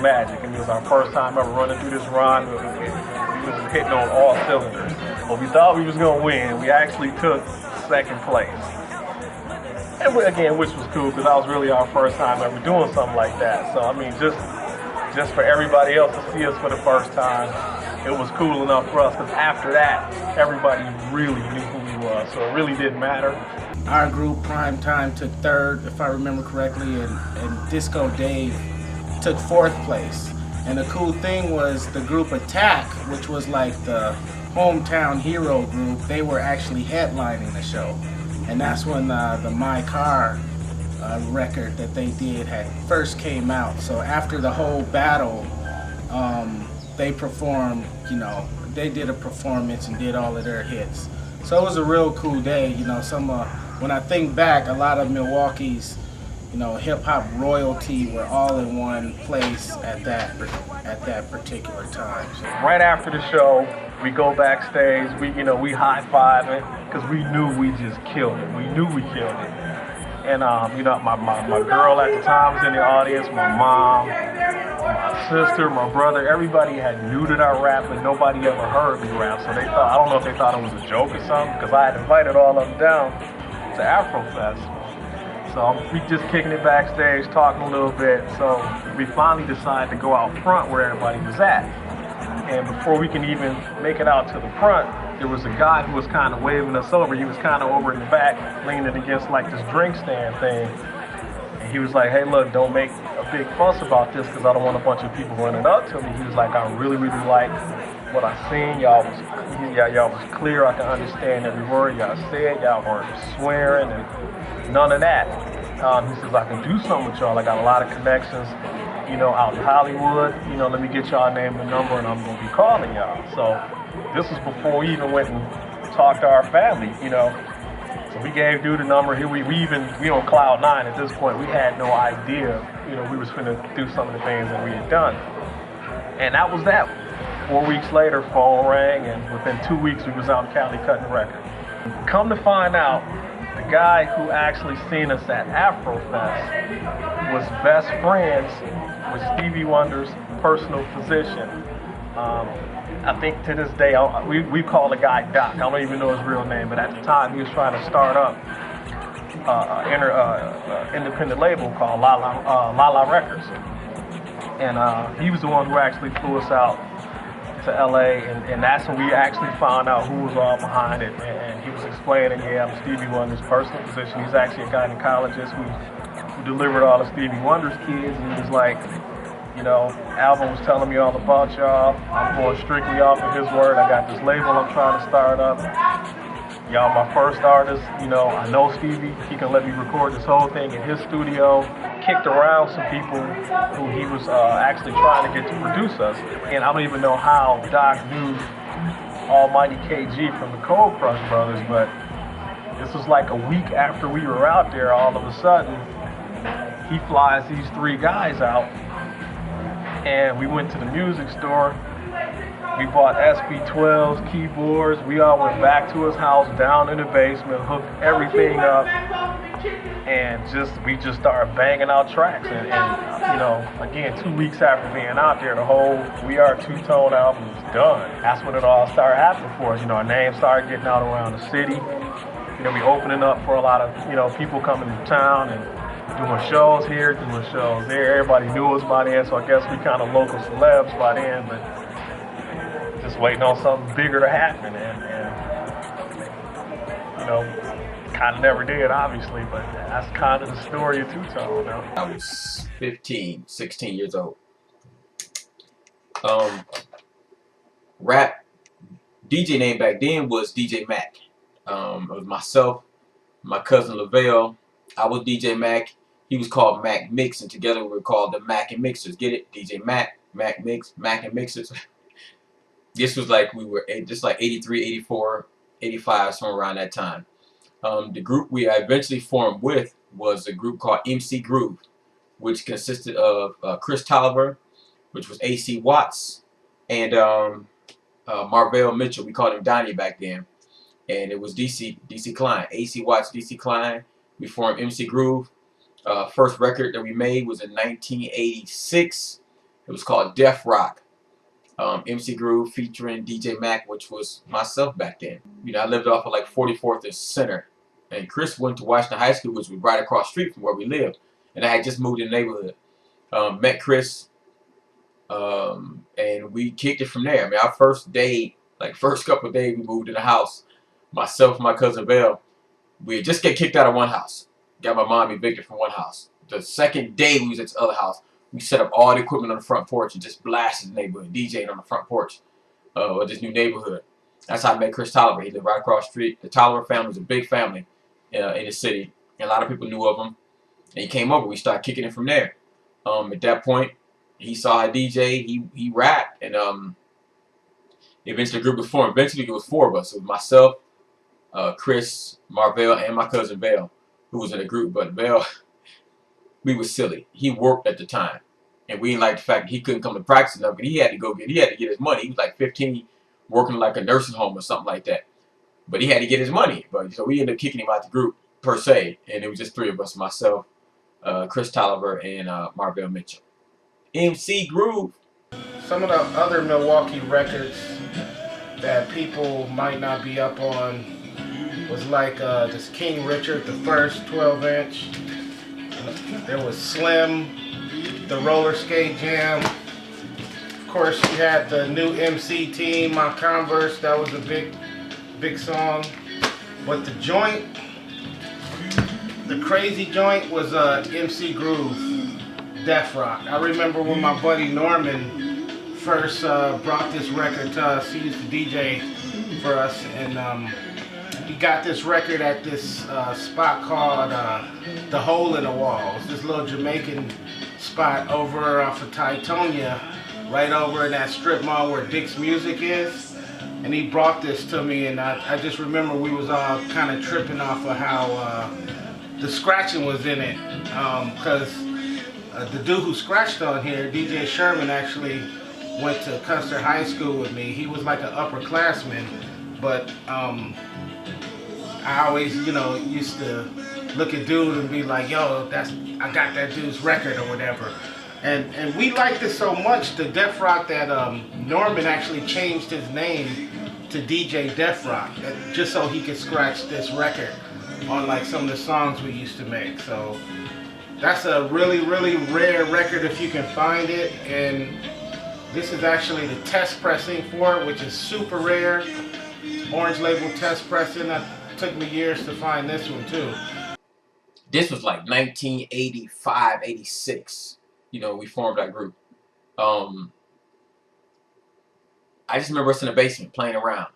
magic. And it was our first time ever running through this run. We was hitting on all cylinders. But we thought we was gonna win. We actually took second place. And again, which was cool because that was really our first time ever doing something like that. So I mean, just for everybody else to see us for the first time, it was cool enough for us. Because after that, everybody really knew who we was. So it really didn't matter. Our group, Prime Time, took third, if I remember correctly, and Disco Dave took fourth place. And the cool thing was the group Attack, which was like the hometown hero group, they were actually headlining the show. And that's when the My Car record that they did had first came out. So after the whole battle, they performed, they did a performance and did all of their hits. So it was a real cool day, when I think back, a lot of Milwaukee's, hip-hop royalty were all in one place at that particular time. So right after the show, we go backstage, we high-fiving, because we knew we just killed it. We knew we killed it. And, my girl at the time was in the audience, my mom, my sister, my brother, everybody knew that I rap, but nobody ever heard me rap. So I don't know if they thought it was a joke or something, because I had invited all of them down to Afrofest. So we just kicking it backstage, talking a little bit. So we finally decided to go out front where everybody was at. And before we can even make it out to the front, there was a guy who was kind of waving us over. He was kind of over in the back, leaning against like this drink stand thing. And he was like, hey, look, don't make a big fuss about this because I don't want a bunch of people running up to me. He was like, I really, really like what I seen. Y'all was clear. I can understand every word y'all said. Y'all weren't swearing and none of that. He says, I can do something with y'all. I got a lot of connections, you know, out in Hollywood. You know, let me get y'all name and number and I'm going to be calling y'all. So this was before we even went and talked to our family, you know. So we gave dude a number. Here we on cloud nine at this point. We had no idea, you know, we was finna do some of the things that we had done. And that was that. 4 weeks later, phone rang, and within 2 weeks we was out in Cali cutting the record. Come to find out, the guy who actually seen us at Afrofest was best friends with Stevie Wonder's personal physician. I think to this day, we call the guy Doc. I don't even know his real name, but at the time he was trying to start up an independent label called Lala Records. And he was the one who actually flew us out to LA, and that's when we actually found out who was all behind it. And he was explaining, yeah, I'm Stevie Wonder's personal physician. He's actually a gynecologist who delivered all of Stevie Wonder's kids, and he was like, you know, Alvin was telling me all about y'all. I'm going strictly off of his word. I got this label I'm trying to start up. Y'all my first artist. You know, I know Stevie. He can let me record this whole thing in his studio. Kicked around some people who he was actually trying to get to produce us. And I don't even know how Doc knew Almighty KG from the Cold Crush Brothers, but this was like a week after we were out there. All of a sudden, he flies these three guys out. And we went to the music store. We bought SB12s, keyboards. We all went back to his house down in the basement, hooked everything up, and we just started banging out tracks. And you know, again, 2 weeks after being out there, the whole We Are Two-Tone album was done. That's when it all started happening for us. You know, our name started getting out around the city. You know, we opening up for a lot of, you know, people coming to town and doing shows here, doing shows there. Everybody knew us by then, so I guess we kind of local celebs by then, but just waiting on something bigger to happen, and you know, kind of never did, obviously, but that's kind of the story of Two-Tone. You know? I was 15, 16 years old. Rap DJ name back then was DJ Mac. It was myself, my cousin Lavelle. I was DJ Mac. He was called Mac Mix, and together we were called the Mac and Mixers. Get it? DJ Mac, Mac Mix, Mac and Mixers. This was like we were just like 83, 84, 85, somewhere around that time. The group we eventually formed with was a group called MC Groove, which consisted of Chris Tolliver, which was AC Watts, and Marvell Mitchell. We called him Donnie back then. And it was DC Klein, AC Watts, DC Klein. We formed MC Groove. First record that we made was in 1986. It was called Def Rock. MC Groove featuring DJ Mac, which was myself back then. You know, I lived off of like 44th and Center. And Chris went to Washington High School, which was right across the street from where we lived. And I had just moved in the neighborhood. Met Chris, and we kicked it from there. I mean, our first day, like first couple of days we moved in the house, myself and my cousin Belle, we just get kicked out of one house. Got my mom evicted from one house. The second day we was at the other house, we set up all the equipment on the front porch and just blasted the neighborhood, DJing on the front porch of this new neighborhood. That's how I met Chris Tolliver. He lived right across the street. The Tolliver family was a big family in the city, and a lot of people knew of him. And he came over. We started kicking it from there. At that point, he saw a DJ. He rapped, and eventually the group was formed. Eventually it was four of us. It was myself, Chris, Marvell, and my cousin Belle, who was in the group. But Belle, we was silly. He worked at the time, and we didn't like the fact that he couldn't come to practice enough. But he had to get his money. He was like 15, working like a nursing home or something like that. But he had to get his money. But so we ended up kicking him out the group per se, and it was just three of us: myself, Chris Tolliver, and Marvell Mitchell. MC Groove. Some of the other Milwaukee records that people might not be up on was like this King Richard, the first 12-inch. There was Slim, the Roller Skate Jam. Of course, you had the new MC team on Converse. That was a big song. But the joint, the crazy joint was MC Groove, Death Rock. I remember when my buddy Norman first brought this record to us. He used to DJ for us, and he got this record at this spot called The Hole in the Wall. It's this little Jamaican spot over off of Titonia, right over in that strip mall where Dick's Music is. And he brought this to me, and I just remember we was all kind of tripping off of how the scratching was in it. Because the dude who scratched on here, DJ Sherman, actually went to Custer High School with me. He was like an upperclassman, but I always, used to look at dude and be like, yo, I got that dude's record or whatever. And we liked it so much, the Death Rock, that Norman actually changed his name to DJ Death Rock, just so he could scratch this record on like some of the songs we used to make. So that's a really, really rare record if you can find it. And this is actually the test pressing for it, which is super rare. Orange label test pressing. That took me years to find this one too. This was like 1985, 86. We formed that group. I just remember us in the basement playing around,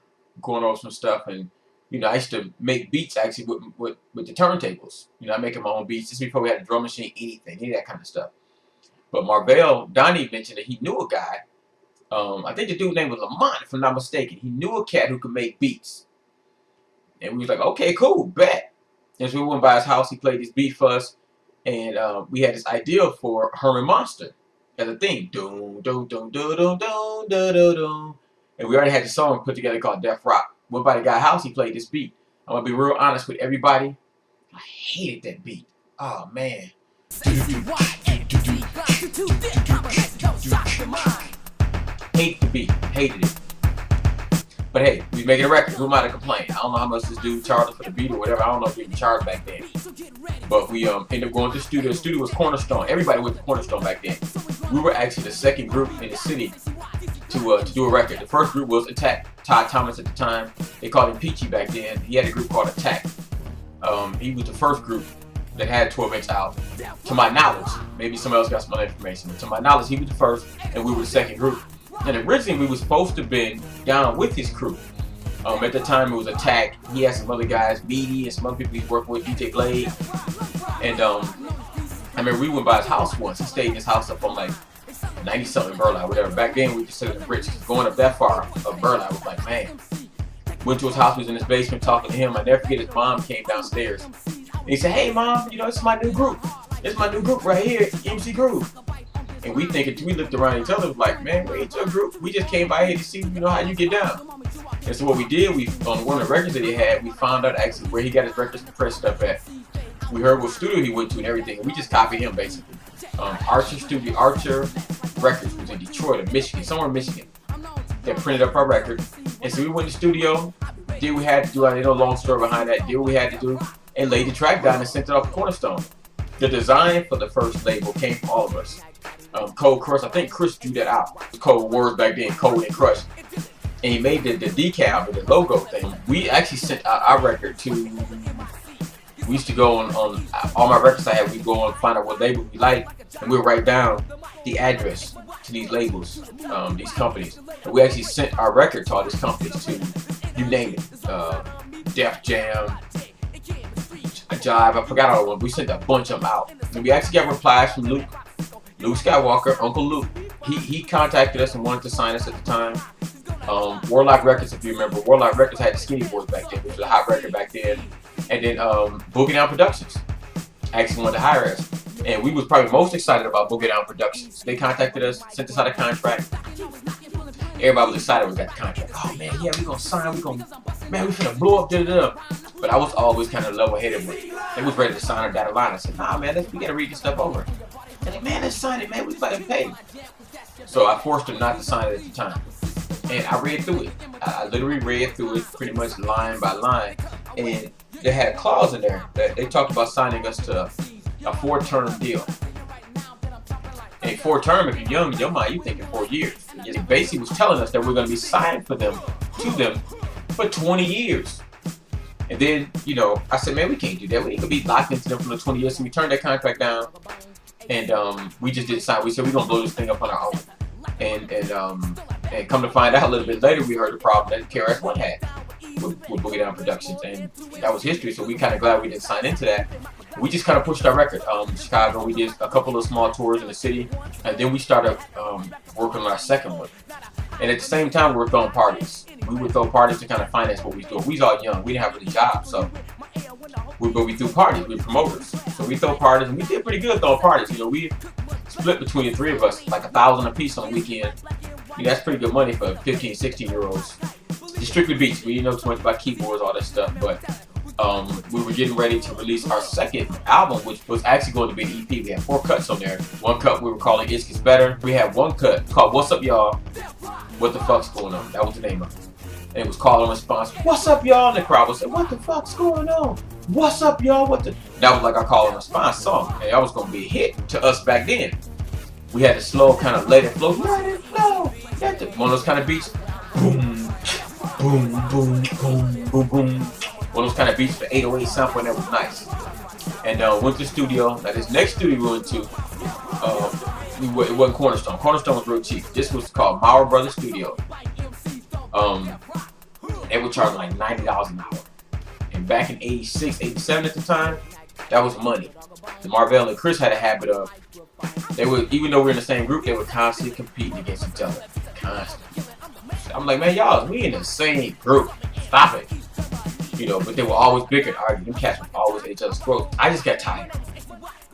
going over some stuff, and I used to make beats actually with the turntables. I'm making my own beats. This before we had a drum machine, any of that kind of stuff. But Donnie mentioned that he knew a guy. I think the dude's name was Lamont, if I'm not mistaken. He knew a cat who could make beats. And we was like, okay, cool, bet. And so we went by his house. He played this beat for us. And we had this idea for Herman Monster as a theme. Doom, doom, doom, doom, doom, doom, doom, doom. And we already had the song put together called Death Rock. Went by the guy's house. He played this beat. I'm going to be real honest with everybody. I hated that beat. Oh, man. Hate the beat. Hated it. But hey, we making a record. Who am I to complain? I don't know how much this dude charged us for the beat or whatever. I don't know if we even charged back then. But we ended up going to the studio. The studio was Cornerstone. Everybody went to Cornerstone back then. We were actually the second group in the city to do a record. The first group was Attack. Todd Thomas at the time. They called him Peachy back then. He had a group called Attack. He was the first group that had 12-inch out. To my knowledge, maybe somebody else got some other information, but to my knowledge, he was the first, and we were the second group. And originally, we were supposed to have been down with his crew. At the time, it was Attack. He had some other guys, Beatty, and some other people he worked with, DJ Blade. And I remember we went by his house once. He stayed in his house up on like 90-something Burleigh, whatever. Back then, we considered it rich. Going up that far of Burleigh was like, man. Went to his house, was in his basement talking to him. I never forget his mom came downstairs. And he said, hey, Mom, this is my new group. This is my new group right here, MC Groove. And we looked around each other like, man, we ain't your group. We just came by here to see, how you get down. And so what we did, on one of the records that he had, we found out actually where he got his records to press stuff at. We heard what studio he went to and everything, and we just copied him basically. Archer Records was in Detroit or Michigan, somewhere in Michigan. That printed up our record. And so we went to the studio, did what we had to do. I know a long story behind that. Did what we had to do, and laid the track down and sent it off to Cornerstone. The design for the first label came from all of us. Cold Crush, I think Chris drew that out. Cold words back then, Cold and Crush. And he made the decal, the logo thing. We actually sent out our record to, we used to go on all my records I had, we'd go and find out what label we liked, and we'd write down the address to these labels, these companies. And we actually sent our record to all these companies to, you name it, Def Jam, Jive, I forgot all of them. We sent a bunch of them out. And we actually got replies from Luke Skywalker, Uncle Luke. He contacted us and wanted to sign us at the time. Warlock Records, if you remember, Warlock Records had the Skinny Boys back then, which was a hot record back then. And then Boogie Down Productions actually wanted to hire us. And we was probably most excited about Boogie Down Productions. They contacted us, sent us out a contract. Everybody was excited we got the contract. Oh man, yeah, we gonna sign, we finna blow up, da-da-da. But I was always kind of level-headed with it. They was ready to sign our dotted line. I said, nah man, we gotta read this stuff over. And like, man, let's sign it, man, we about to pay. So I forced them not to sign it at the time. And I read through it. I literally read through it pretty much line by line. And they had a clause in there that they talked about signing us to a 4-term deal. And mean, 4 term, if you're young in your mind, you thinking 4 years. He basically was telling us that we're going to be signed to them for 20 years. And then, you know, I said, man, we can't do that. We ain't going to be locked into them for the 20 years. So we turned that contract down. And we just didn't sign. We said, we're going to blow this thing up on our own. And come to find out a little bit later, we heard the problem that KRS-One had with Boogie Down Productions. And that was history. So we kind of glad we didn't sign into that. We just kind of pushed our record. Chicago, we did a couple of small tours in the city, and then we started working on our second one. And at the same time, we were throwing parties. We would throw parties to kind of finance what we was doing. We was all young. We didn't have any jobs, so we threw parties. We were promoters. So we throw parties, and we did pretty good throwing parties. You know, we split between the 3 of us, like $1,000 a piece on the weekend. You know, that's pretty good money for 15, 16-year-olds. Just strictly beats. We didn't know too much about keyboards, all that stuff, but we were getting ready to release our second album, which was actually going to be an EP. We had 4 cuts on there. 1 cut we were calling It Gets Better. We had 1 cut called What's Up Y'all? What the fuck's going on? That was the name of it. And it was call and response. What's up y'all? And the crowd would say, what the fuck's going on? What's up y'all? That was like our call and response song. And that was going to be a hit to us back then. We had the slow kind of let it flow. Let it flow. One of those kind of beats. Boom, boom, boom, boom, boom, boom. One of those kind of beats for 808 sample, and that was nice. And went to the studio. Now this next studio we went to, it wasn't Cornerstone. Cornerstone was real cheap. This was called Maurer Brothers Studio. They were charging like $90 an hour. And back in 86, 87 at the time, that was money. And Marvell and Chris had a habit of, even though we were in the same group, they were constantly competing against each other. Constantly. I'm like, man, we in the same group. Stop it. You know, but they were always bickering, arguing. Them cats were always at each other's throats. I just got tired.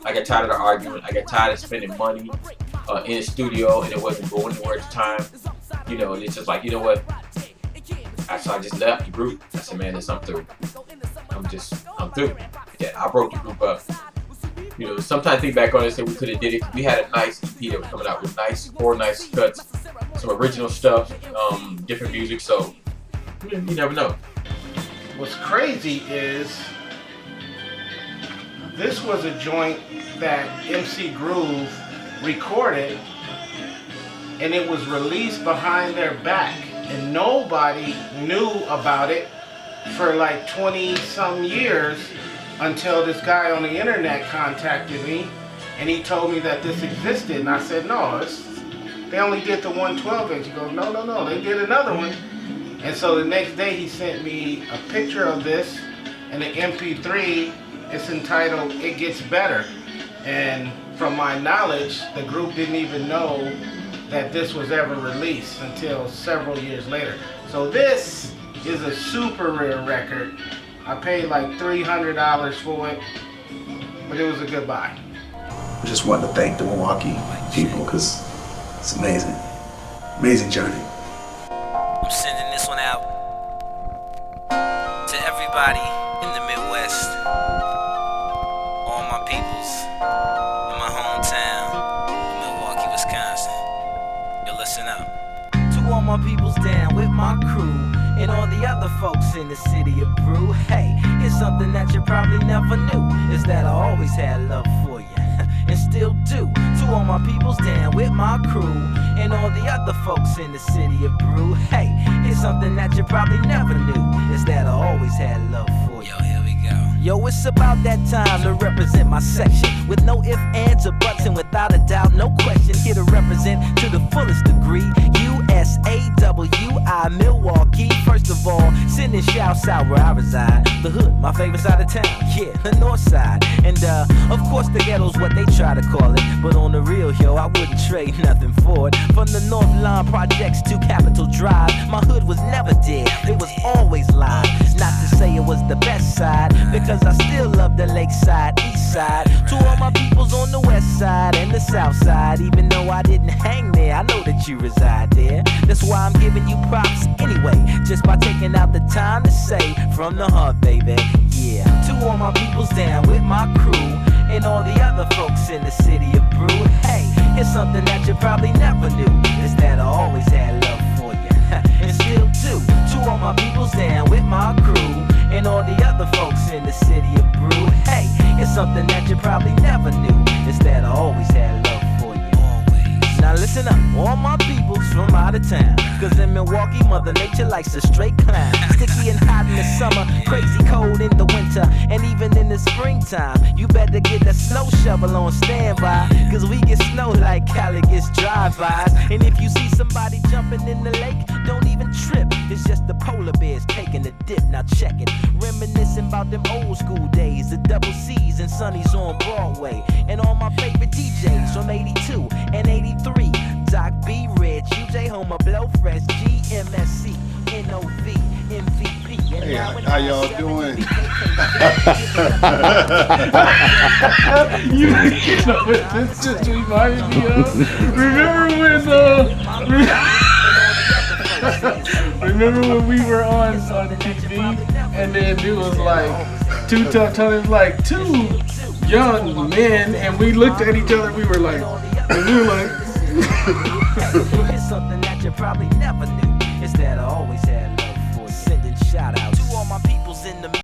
I got tired of the argument. I got tired of spending money in the studio, and it wasn't going anywhere at the time. You know, and it's just like, you know what? So I just left the group. I said, man, I'm through. I'm through. Yeah, I broke the group up. You know, sometimes I think back on it and say we could have did it. We had a nice EP that was coming out with 4 nice cuts, some original stuff, different music. So you never know. What's crazy is this was a joint that MC Groove recorded, and it was released behind their back, and nobody knew about it for like 20-some years until this guy on the internet contacted me, and he told me that this existed, and I said, no, they only did the 112-inch. He goes, no, they did another one. And so the next day he sent me a picture of this and an MP3. It's entitled It Gets Better. And from my knowledge, the group didn't even know that this was ever released until several years later. So this is a super rare record. I paid like $300 for it, but it was a good buy. I just wanted to thank the Milwaukee people because it's amazing. Amazing journey. I'm sending this one out to everybody in the Midwest, all my peoples in my hometown of Milwaukee, Wisconsin. Yo, listen up. To all my peoples down with my crew and all the other folks in the city of Brew. Hey, here's something that you probably never knew, is that I always had love for you. And still do. To all my peoples down with my crew and all the other folks in the city of Brew. Hey, here's something that you probably never knew, is that I always had love for you. Yo, here we go. Yo, it's about that time to represent my section with no ifs, ands, or buts, and without a doubt, no question, here to represent to the fullest degree. USAWI, Milwaukee. First of all, sending shouts out where I reside. The hood, my favorite side of town, yeah, the north side. And of course the ghetto's what they try to call it, but on the real, yo, I wouldn't trade nothing for it. From the North Line projects to Capitol Drive, my hood was never dead, it was always live. Not to say it was the best side, because I still love the lakeside, east side. To all my peoples on the west side and the south side, even though I didn't hang there, I know that you reside there. That's why I'm giving you props anyway, just by taking out the time to say from the heart, baby, yeah. To all my peoples down with my crew and all the other folks in the city of Brew. Hey, here's something that you probably never knew, is that I always had love for you, and still do. To all my peoples down with my crew and all the other folks in the city of Brew. Hey, here's something that you probably never knew, is that I always had love for you. out of town. Cause in Milwaukee, Mother Nature likes a straight climb. Sticky and hot in the summer, crazy cold in the winter, and even in the springtime. You better get a snow shovel on standby, cause we get snow like Cali gets drive-bys. And if you see somebody jumping in the lake, don't even trip. It's just the polar bears taking a dip. Now check it. Reminiscing about them old school days, the double C's and Sunny's on Broadway, and all my favorite DJs from 82 and 83. Doc B. Rich, UJ Homer, Blowfresh, GMSC, NOV, MVP. Hey, how y'all doing? This just reminded me of. Remember when we were on TV, and then it was like two tough Tony was like two young men, and we looked at each other. We were like. Here's something that you probably never knew, is that all